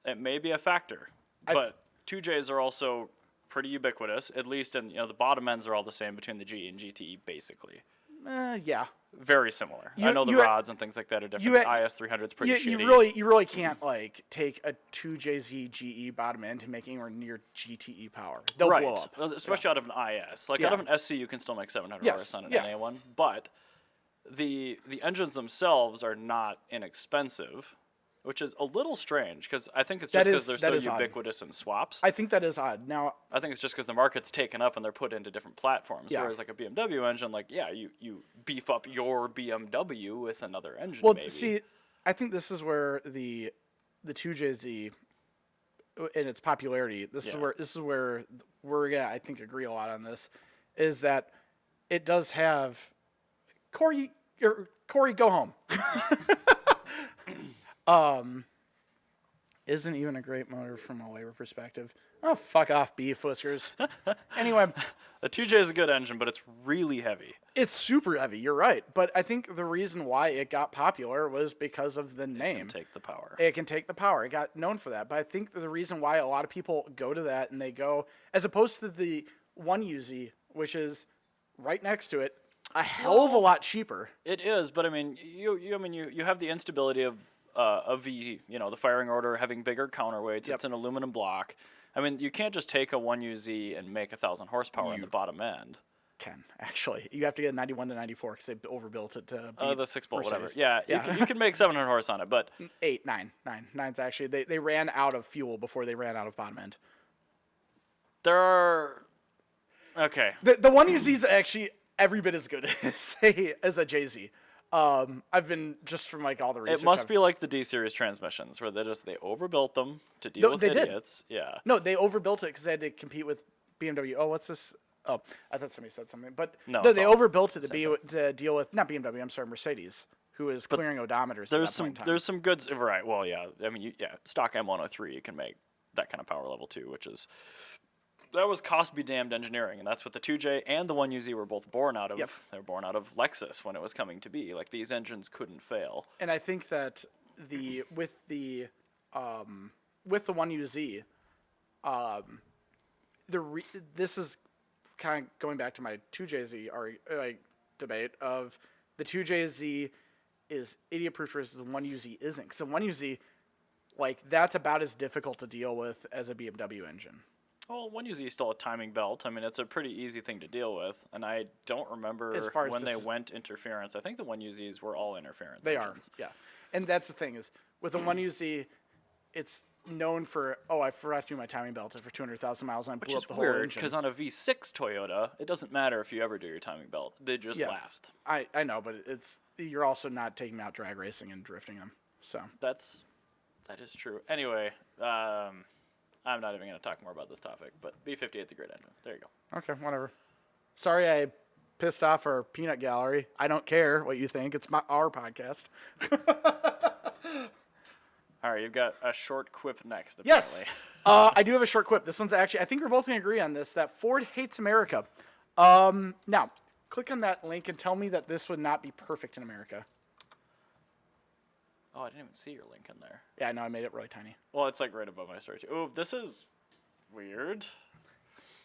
It may be a factor, but 2Js are also pretty ubiquitous. At least, in the bottom ends are all the same between the GE and GTE, basically. Yeah. Very similar. I know the rods and things like that are different. IS 300's pretty shitty. You really can't like take a 2JZ GE bottom end to make anywhere near GTE power. They'll blow up. Especially out of an IS. Like out of an SC, you can still make 700 horse on an NA one, but the engines themselves are not inexpensive, which is a little strange because I think it's just because they're so ubiquitous in swaps. I think that is odd. Now, I think it's just because the market's taken up and they're put into different platforms. Whereas like a BMW engine, you beef up your BMW with another engine. well, maybe. see, I think this is where the 2JZ in its popularity. This is where we're gonna, I think, agree a lot on this. Is that it does have Corey, go home. Isn't even a great motor from a labor perspective. Oh, fuck off, beef whiskers. Anyway, the 2J is a good engine, but it's really heavy. it's super heavy. You're right, but I think the reason why it got popular was because of the name. It can take the power. It can take the power. It got known for that. But I think the reason why a lot of people go to that and they go, as opposed to the 1UZ, which is right next to it, a hell of a lot cheaper. It is, but I mean, you have the instability of the firing order having bigger counterweights. It's an aluminum block. I mean, you can't just take a 1UZ and make 1,000 horsepower in the bottom end. Can actually, you have to get 91 to 94 because they overbuilt it to beat the 6-bolt, whatever. Mercedes. Yeah, you can make 700 horse on it, but 9's actually they ran out of fuel before they ran out of bottom end. there are okay. The 1UZ is actually every bit as good as a JZ. I've been just from like all the research. It must be like the D series transmissions where they overbuilt them to deal with idiots. Yeah. No, they overbuilt it because they had to compete with BMW. Oh, what's this? Oh, I thought somebody said something, but no, they overbuilt it to deal with not BMW. I'm sorry, Mercedes, who is clearing odometers. There's some goods, right? Well, yeah. I mean, stock M103 you can make that kind of power level too, which is. That was cost be damned engineering, and that's what the 2J and the 1UZ were both born out of. Yep. They were born out of Lexus when it was coming to be. Like, these engines couldn't fail. And I think that with the 1UZ, this is kind of going back to my 2JZ debate of the 2JZ is idiot proof versus the 1UZ isn't. Because the 1UZ, that's about as difficult to deal with as a BMW engine. Well, 1UZ is still a timing belt. I mean, it's a pretty easy thing to deal with. And I don't remember when they went interference. I think the 1UZs were all interference. They engines. are, yeah. And that's the thing is, with the 1UZ, it's known for, I forgot to do my timing belt for 200,000 miles and I blew up the whole engine. Which is weird, because on a V6 Toyota, it doesn't matter if you ever do your timing belt. They just last. I know, but you're also not taking them out drag racing and drifting them. So that is true. Anyway, I'm not even going to talk more about this topic, but B58 is a great engine. There you go. Okay, whatever. Sorry I pissed off our peanut gallery. I don't care what you think. It's our podcast. All right, you've got a short quip next, apparently. Yes. I do have a short quip. This one's actually, I think we're both going to agree on this, that Ford hates America. Now, click on that link and tell me that this would not be perfect in America. Oh, I didn't even see your link in there. Yeah, no, I made it really tiny. Well, it's like right above my story, too. Oh, this is weird.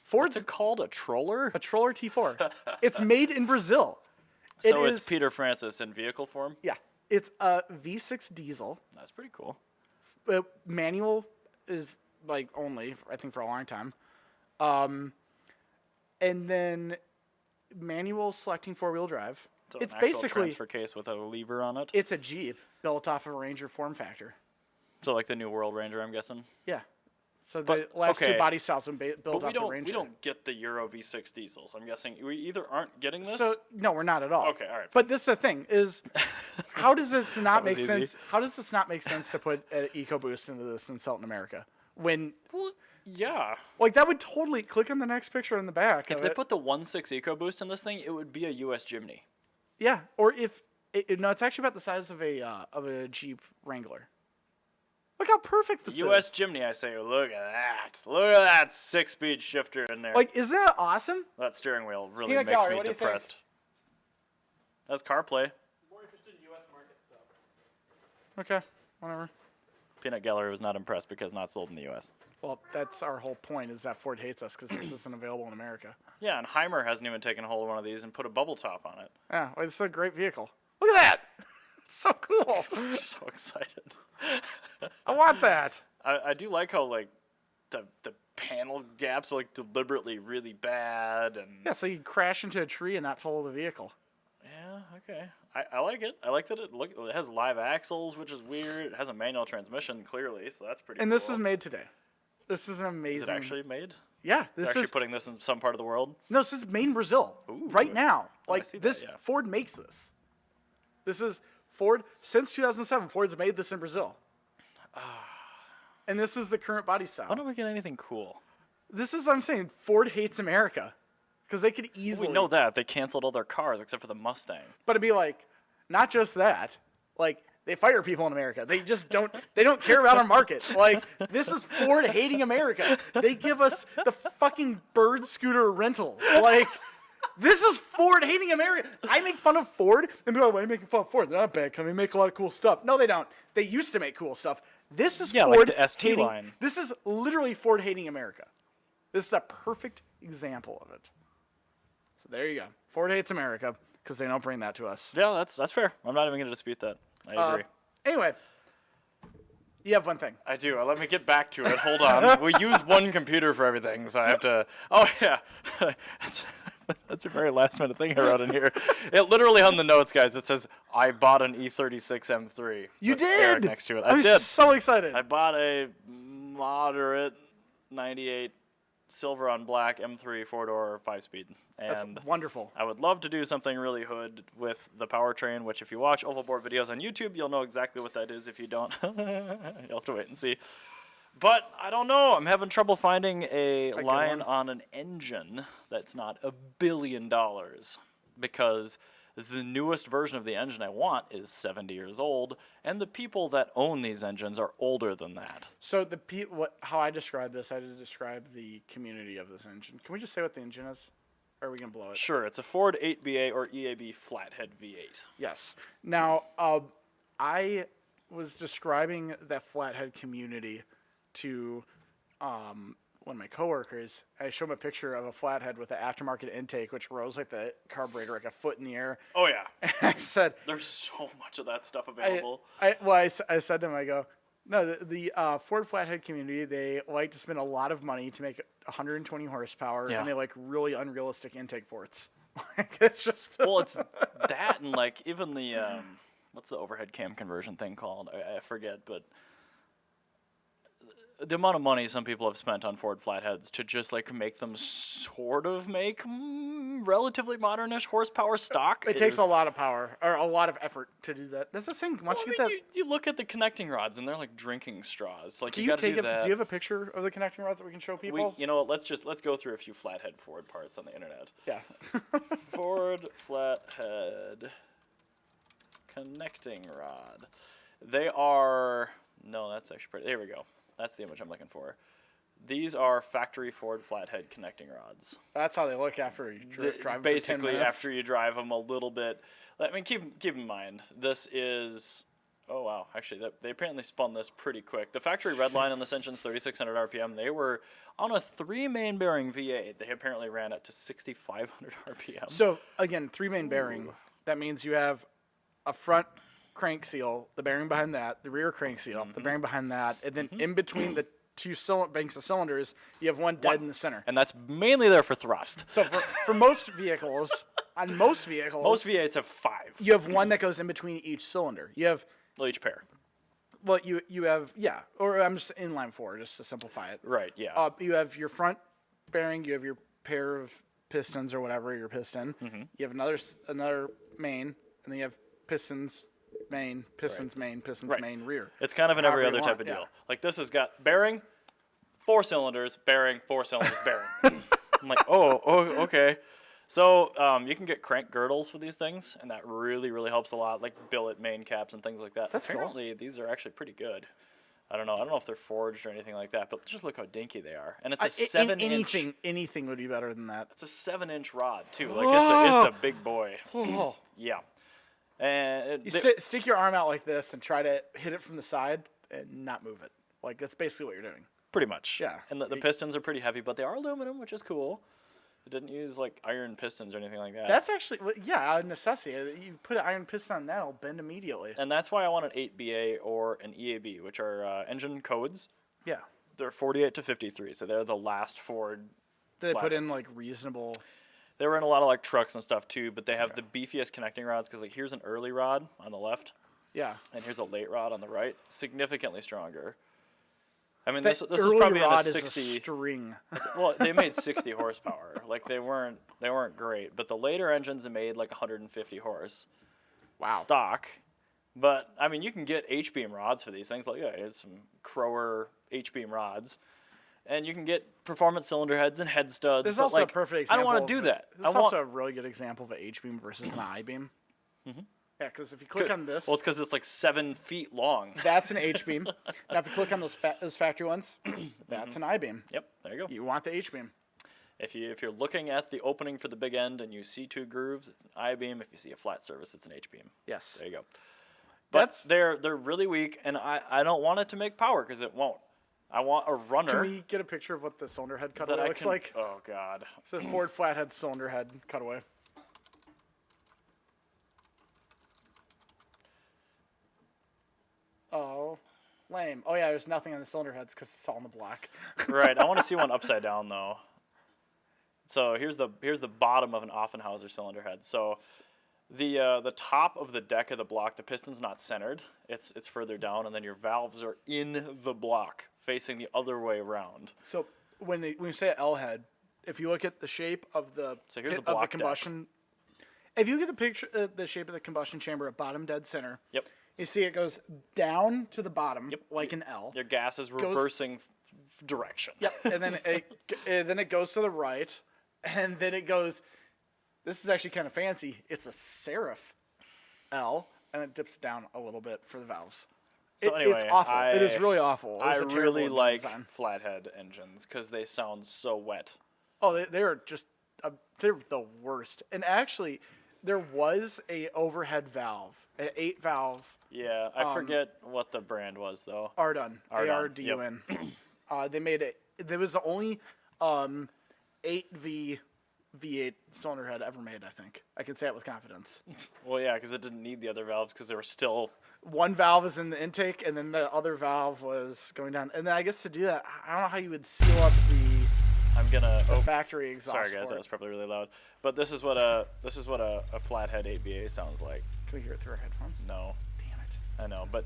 Ford's What's it called? A troller? a Troller T4. It's made in Brazil. So it's Peter Francis in vehicle form? Yeah. It's a V6 diesel. That's pretty cool. Manual is like only, I think, for a long time. And then manual selecting four-wheel drive. So It's an actual basically, transfer case with a lever on it. it's a Jeep built off of a Ranger form factor. So like the new World Ranger, I'm guessing. Yeah. So the But, last two okay. body styles have been built But off the Ranger. we don't get the Euro V6 diesels. I'm guessing we either aren't getting this. So no, we're not at all. Okay, all right. But this is the thing: is how does this not was make easy. sense? How does this not make sense to put an EcoBoost into this and sell it in America? When Well, yeah. like that would totally click on the next picture in the back. If of they it. put the 1.6 EcoBoost in this thing, it would be a US Jimny. Yeah, or if no, it's actually about the size of a Jeep Wrangler. Look how perfect this US is. Jimny, I say, look at that. Look at that 6-speed shifter in there. Like, isn't that awesome? That steering wheel really Peanut makes gallery, me what do you think? depressed. That's CarPlay. More interested in U.S. market stuff. Okay, whatever. Peanut Gallery was not impressed because not sold in the US. Well, that's our whole point: is that Ford hates us because this isn't available in America. Yeah, and Heimer hasn't even taken hold of one of these and put a bubble top on it. Yeah, well, it's a great vehicle. Look at that! It's so cool. I'm so excited. I want that. I do like how like the panel gaps are like deliberately really bad and Yeah, so you crash into a tree and not total the vehicle. yeah, okay. I like it. I like that it has live axles, which is weird. It has a manual transmission clearly, so that's pretty And cool. this is made today. This is an amazing. Is it actually made? Yeah, They're this actually is. putting this in some part of the world? No, this is made in Brazil. Ooh. Right now. Oh, I Like see that, this, yeah. Ford makes this. This is Ford since 2007. Ford's made this in Brazil. And this is the current body style. Why don't we get anything cool? This is what I'm saying. Ford hates America because they could easily. We know that. They canceled all their cars except for the Mustang. But it'd be like, not just that. Like they fire people in America. They just don't. They don't care about our market. Like this is Ford hating America. They give us the fucking bird scooter rentals. Like. This is Ford hating America. I make fun of Ford, and people are like, why are you making fun of Ford? They're not bad, because they make a lot of cool stuff. No, they don't. They used to make cool stuff. This is Yeah, like Ford the ST hating, line. This is literally Ford hating America. This is a perfect example of it. So there you go. Ford hates America, because they don't bring that to us. Yeah, that's fair. I'm not even going to dispute that. I agree. Anyway, you have one thing. I do. Let me get back to it. Hold on. We use one computer for everything, so I have to. Oh yeah, that's a very last minute thing I wrote in here. It literally on the notes, guys. It says I bought an E36 M3. You with Erik did. next to it. I I was did. so excited. I bought a moderate 98 silver on black M3 4-door 5-speed, That's and wonderful. I would love to do something really hood with the powertrain, which if you watch oval board videos on YouTube, you'll know exactly what that is. If you don't, you'll have to wait and see. But I don't know. I'm having trouble finding a line on an engine that's not $1 billion because the newest version of the engine I want is 70 years old, and the people that own these engines are older than that. So how I describe this, I just describe the community of this engine. Can we just say what the engine is? Or are we going to blow it? Sure, it's a Ford 8BA or EAB flathead V8. Yes. Now, I was describing that flathead community to one of my coworkers. I showed him a picture of a flathead with an aftermarket intake, which rose like the carburetor like a foot in the air. Oh, yeah. And I said, There's so much of that stuff available. I said to him, I go, no, the Ford flathead community, they like to spend a lot of money to make 120 horsepower, Yeah. and they like really unrealistic intake ports. Like, it's just Well, it's that and like even the what's the overhead cam conversion thing called? I forget, but the amount of money some people have spent on Ford flatheads to just like make them sort of make relatively modernish horsepower stock. It takes a lot of power or a lot of effort to do that. That's the thing. Once you get that, you look at the connecting rods and they're like drinking straws. Like do you got to do that. Do you have a picture of the connecting rods that we can show people? You know what? Let's go through a few flathead Ford parts on the internet. Yeah. Ford flathead connecting rod. They are that's actually pretty. There we go. That's the image I'm looking for. These are factory Ford flathead connecting rods. That's how they look after you drive them basically for 10 minutes. after you drive them a little bit. I mean, keep in mind this is. Oh wow! Actually, they apparently spun this pretty quick. The factory red line on this engine's 3,600 RPM. They were on a 3-main bearing V8. They apparently ran it to 6,500 RPM. So again, 3-main bearing. That means you have a front crank seal, the bearing behind that, the rear crank seal, the bearing behind that, and then in between the two banks of cylinders, you have one dead in the center. And that's mainly there for thrust. So for most vehicles, on most vehicles, Most V8s have 5. you have one that goes in between each cylinder. You have, Well, each pair. well, you have, yeah, or I'm just inline 4, just to simplify it. Right. Yeah. You have your front bearing, you have your pair of pistons or whatever, your piston. You have another main, and then you have pistons, main, pistons, main, pistons, main, rear. It's kind of an every However other you type want, of deal. yeah. Like this has got bearing, 4 cylinders, bearing, 4 cylinders, bearing. I'm like, oh, okay. So you can get crank girdles for these things, and that really, really helps a lot, like billet main caps and things like that. That's cool. Apparently, these are actually pretty good. I don't know if they're forged or anything like that, but just look how dinky they are. And it's a 7-inch. Anything would be better than that. It's a 7-inch rod too. Like it's a big boy. Oh. Yeah. And You stick your arm out like this and try to hit it from the side and not move it. Like, that's basically what you're doing. pretty much. Yeah. And the pistons are pretty heavy, but they are aluminum, which is cool. It didn't use like iron pistons or anything like that. That's actually, yeah, a necessity. You put an iron piston on that, it'll bend immediately. And that's why I want an 8BA or an EAB, which are engine codes. Yeah. They're 48 to 53, so they're the last Ford. They put in flatheads. like reasonable. They were in a lot of like trucks and stuff too, but they have the beefiest connecting rods because like here's an early rod on the left, Yeah. and here's a late rod on the right, significantly stronger. I mean, That this is early probably in a rod is 60. a string. Well, they made 60 horsepower. Like they weren't great, but the later engines made like 150 horse. Wow. Stock. But I mean, you can get H-beam rods for these things. Like here's some Crower H-beam rods, and you can get performance cylinder heads and head studs. This is but, also like, a perfect I example. don't want to do that. This is also a really good example of an H-beam versus an I-beam. Mm-hmm. Yeah, because if you click on this, Well, it's because it's like 7 feet long. that's an H-beam. Now, if you click on those factory ones, that's an I-beam. Yep, there you go. You want the H-beam. If you're looking at the opening for the big end and you see 2 grooves, it's an I-beam. If you see a flat surface, it's an H-beam. Yes. There you go. But they're really weak, and I don't want it to make power because it won't. I want a runner. Can we get a picture of what the cylinder head cutaway looks like? Oh God. It's a Ford flathead cylinder head cutaway. Oh, lame. Oh yeah, there's nothing on the cylinder heads because it's all in the black. Right. I want to see one upside down though. So here's the bottom of an Offenhauser cylinder head. So the top of the deck of the block, the piston's not centered. It's further down, and then your valves are in the block, facing the other way around. So when you say L head, if you look at the shape of the here's the of the block combustion, if you get the picture, the shape of the combustion chamber at bottom dead center. Yep. You see it goes down to the bottom, like an L. Your gas is reversing direction. Yep, and then it goes to the right, and then it goes. This is actually kind of fancy. It's a serif L, and it dips down a little bit for the valves. So anyway, it's awful. It is really awful. I really like design. flathead engines because they sound so wet. Oh, they're just they're the worst. And actually, there was a overhead valve, an 8-valve. Yeah, I forget what the brand was though. Ardun. Ardun, ARDUN. They made it. There was the only 8V V8 cylinder head ever made. I think I can say it with confidence. Well, yeah, because it didn't need the other valves because they were still. One valve is in the intake, and then the other valve was going down. And then I guess to do that, I don't know how you would seal up the factory exhaust. Sorry guys, that was probably really loud. But this is what a flathead 8BA sounds like. Can we hear it through our headphones? No. Damn it. I know, but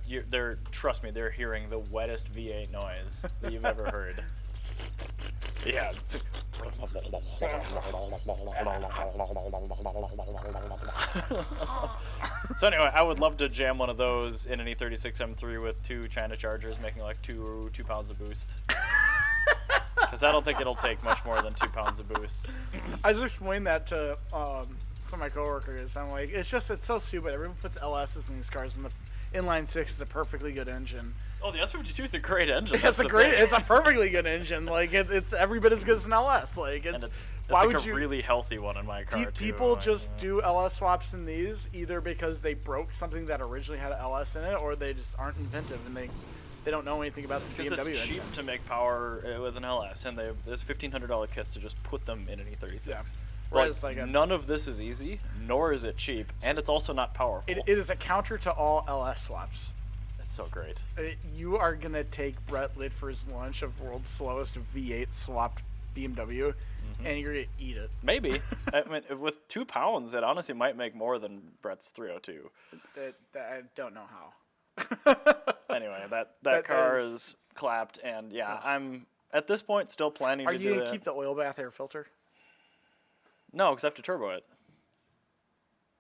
trust me, they're hearing the wettest V8 noise that you've ever heard. Yeah. So anyway, I would love to jam one of those in an E36 M3 with 2 China Chargers, making like 2 pounds of boost. Because I don't think it'll take much more than 2 pounds of boost. I just explained that to some of my coworkers. I'm like, it's so stupid. Everyone puts LSs in these cars, and the inline 6 is a perfectly good engine. Oh, the S52 is a great engine. It's a perfectly good engine. Like it's every bit as good as an LS. Like it's why like would a you? really healthy one in my car too. People just do LS swaps in these either because they broke something that originally had an LS in it, or they just aren't inventive and they don't know anything about this BMW Because it's engine. cheap to make power with an LS, and there's $1,500 kits to just put them in an E36. Yeah. Like, none of this is easy, nor is it cheap, and it's also not powerful. It is a counter to all LS swaps. It's so great. You are gonna take Brett Lidford's lunch of world's slowest V8 swapped BMW, and you're gonna eat it. Maybe. I mean, with 2 pounds, it honestly might make more than Brett's 302. I don't know how. Anyway, that car is clapped, and yeah, I'm at this point still planning to do it. Are you gonna keep the oil bath air filter? No, because I have to turbo it.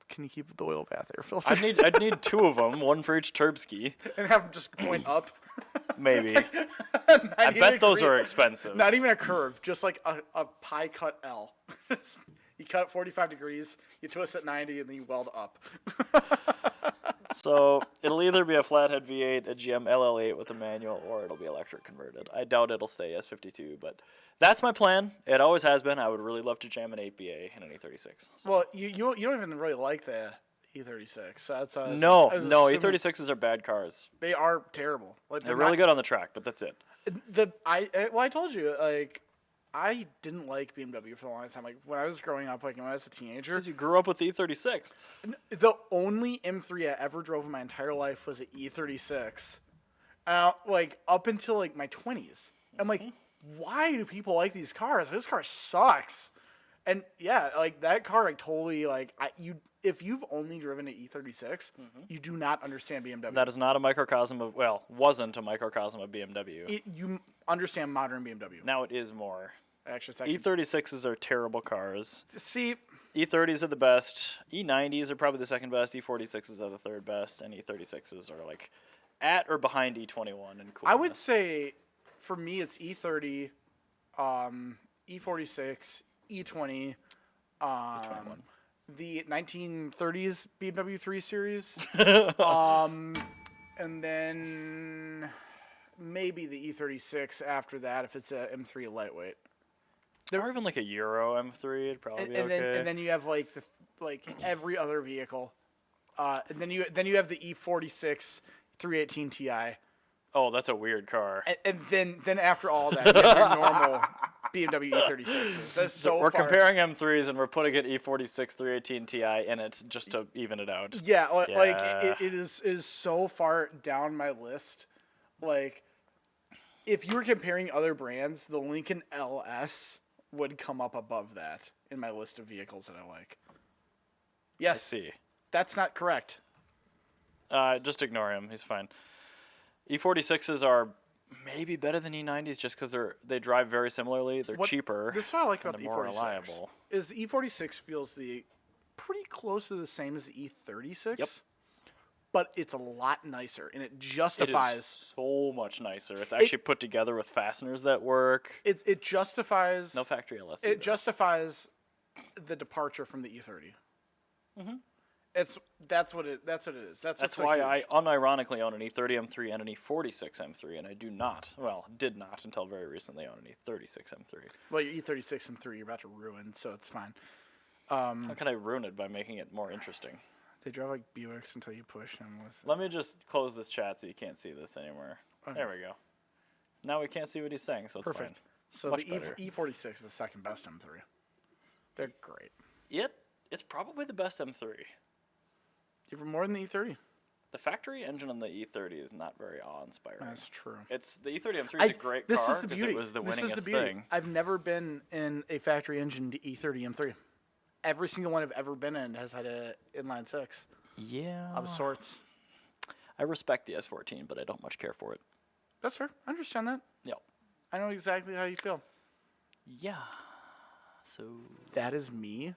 Can you keep the oil bath air filter? I'd need 2 of them, one for each turb ski. And have them just point up. Maybe. I bet those are expensive. Not even a curve, just like a pie cut L. You cut it 45 degrees, you twist it 90, and then you weld up. So it'll either be a flathead V8, a GM LL8 with a manual, or it'll be electric converted. I doubt it'll stay S52, but that's my plan. It always has been. I would really love to jam an 8BA in an E36. So. Well, you don't even really like the E36. That's no, E36s are bad cars. They are terrible. Like, they're really good on the track, but that's it. I told you, like, I didn't like BMW for the longest time. Like, when I was growing up, like when I was a teenager. Because you grew up with the E36. The only M3 I ever drove in my entire life was an E36. Like, up until, like, my 20s. I'm like, why do people like these cars? This car sucks. And, yeah, like, that car, like, totally, like, if you've only driven an E36, you do not understand BMW. That is not a microcosm of, wasn't a microcosm of BMW. You understand modern BMW. Now it is more. Actually, E36s are terrible cars. See, E30s are the best. E90s are probably the second best. E46s are the third best. And E36s are like at or behind E21 in coolness. I would say, for me, it's E30, E46, E20, E21. the 1930s BMW 3 Series, and then maybe the E36 after that if it's a M3 lightweight. Or even like a Euro M3, it'd probably be okay. And then you have like every other vehicle, and then you have the E46 318 Ti. Oh, that's a weird car. And then after all that, you have your normal BMW E36s. That's so we're far. comparing M3s and we're putting an E46 318 Ti in it just to even it out. Yeah, like it is so far down my list. Like, if you were comparing other brands, the Lincoln LS would come up above that in my list of vehicles that I like. Yes. I see. That's not correct. Just ignore him. He's fine. E46s are maybe better than E90s just because they drive very similarly. They're cheaper. This is what I like about the more E46. Reliable. Is the E46 feels pretty close to the same as the E36. Yep. But it's a lot nicer, and it justifies. It is so much nicer. It's actually put together with fasteners that work. It justifies. No factory LS. It justifies the departure from the E30. That's what it is. That's why I unironically own an E30 M3 and an E46 M3, and I did not until very recently own an E36 M3. Well, your E36 M3 you're about to ruin, so it's fine. How can I ruin it by making it more interesting? They drive like Buicks until you push them with. Let me just close this chat so you can't see this anymore. Okay. There we go. Now we can't see what he's saying, so it's perfect. Fine. So much the better. E46 is the second best M3. They're great. It's probably the best M3. Even more than the E30. The factory engine on the E30 is not very awe-inspiring. That's true. The E30 M3 is a great car because it was the winningest thing. I've never been in a factory engine E30 M3. Every single one I've ever been in has had an inline 6. Yeah. Of sorts. I respect the S14, but I don't much care for it. That's fair. I understand that. Yep. I know exactly how you feel. Yeah. So That is me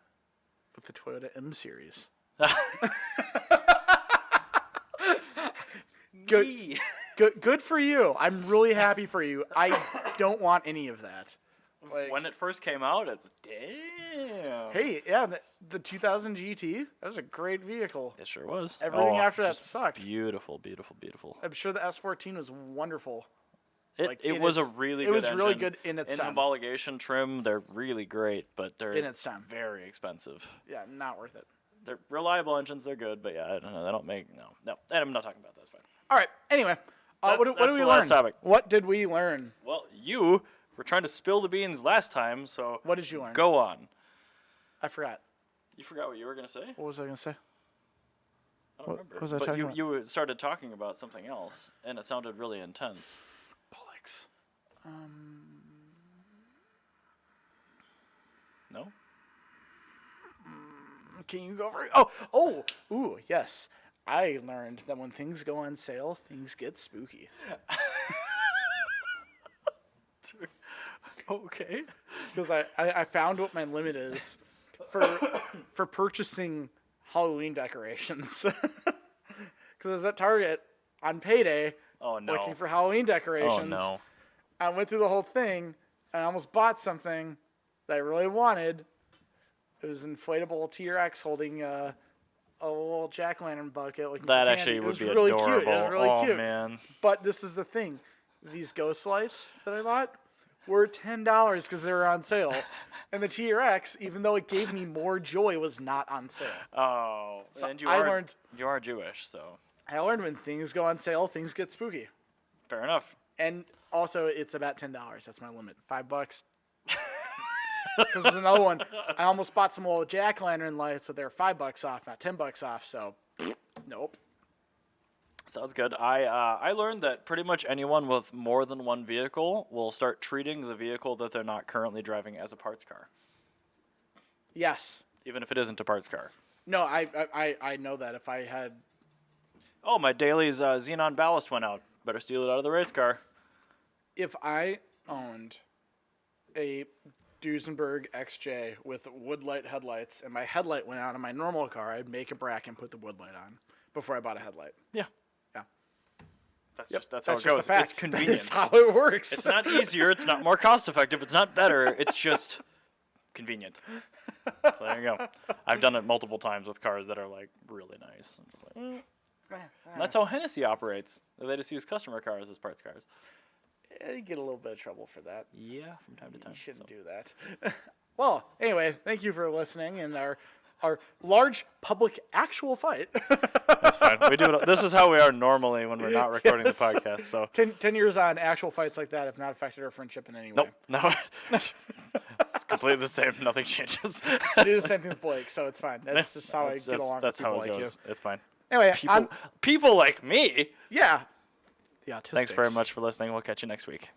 with the Toyota M series. Good for you. I'm really happy for you. I don't want any of that. Like, when it first came out, it's damn. hey, yeah, the 2000 GT, that was a great vehicle. It sure was. Everything after that just sucked. Beautiful, beautiful, beautiful. I'm sure the S14 was wonderful. It was a really good engine. It was really good in its time. In homologation trim, they're really great, but they're in its time. very expensive. Yeah, not worth it. They're reliable engines. They're good, but yeah, I don't know. They don't make no. And I'm not talking about that. It's fine. All right. Anyway, what did we the learn? last topic. What did we learn? Well, you were trying to spill the beans last time, so What did you learn? go on. I forgot. You forgot what you were gonna say? What was I gonna say? I don't remember. What was I but talking about? you started talking about something else, and it sounded really intense. Bollocks. No? Can you go over it? Ooh, yes. I learned that when things go on sale, things get spooky. Okay. Because I found what my limit is for purchasing Halloween decorations. Because I was at Target on payday looking for Halloween decorations. Oh, no. I went through the whole thing and I almost bought something that I really wanted. It was an inflatable T-Rex holding a little jack-o'-lantern bucket. That actually would be really adorable. Cute. It was really cute. Man. But this is the thing. These ghost lights that I bought were $10 because they were on sale. And the T-Rex, even though it gave me more joy, was not on sale. Oh. So and you are Jewish, so. I learned when things go on sale, things get spooky. Fair enough. And also, it's about $10. That's my limit. $5. Because there's another one. I almost bought some old jack-o'-lantern lights, so they're $5 off, not $10 off. So, nope. Sounds good. I learned that pretty much anyone with more than one vehicle will start treating the vehicle that they're not currently driving as a parts car, Yes. even if it isn't a parts car. No, I know that. If I had... Oh, my Daly's xenon ballast went out. Better steal it out of the race car. If I owned a Duesenberg XJ with woodlight headlights and my headlight went out on my normal car, I'd make a bracket and put the woodlight on before I bought a headlight. Yeah. Yeah. That's how it just goes. a fact. It's convenience. That's how it works. It's not easier. It's not more cost effective. It's not better. It's just convenient. So there you go. I've done it multiple times with cars that are like really nice. I'm just like, And that's how Hennessy operates. They just use customer cars as parts cars. Yeah, you get a little bit of trouble for that. Yeah, from time to time. You shouldn't do that. Well, anyway, thank you for listening and our large public actual fight. That's fine. We do it. This is how we are normally when we're not recording the podcast. So 10 years on, actual fights like that have not affected our friendship in any way. Nope. No. It's completely the same. Nothing changes. I do the same thing with Blake, so it's fine. That's just how I get along with people like you. It's fine. Anyway, People like me. yeah. The autistic. Thanks very much for listening. We'll catch you next week.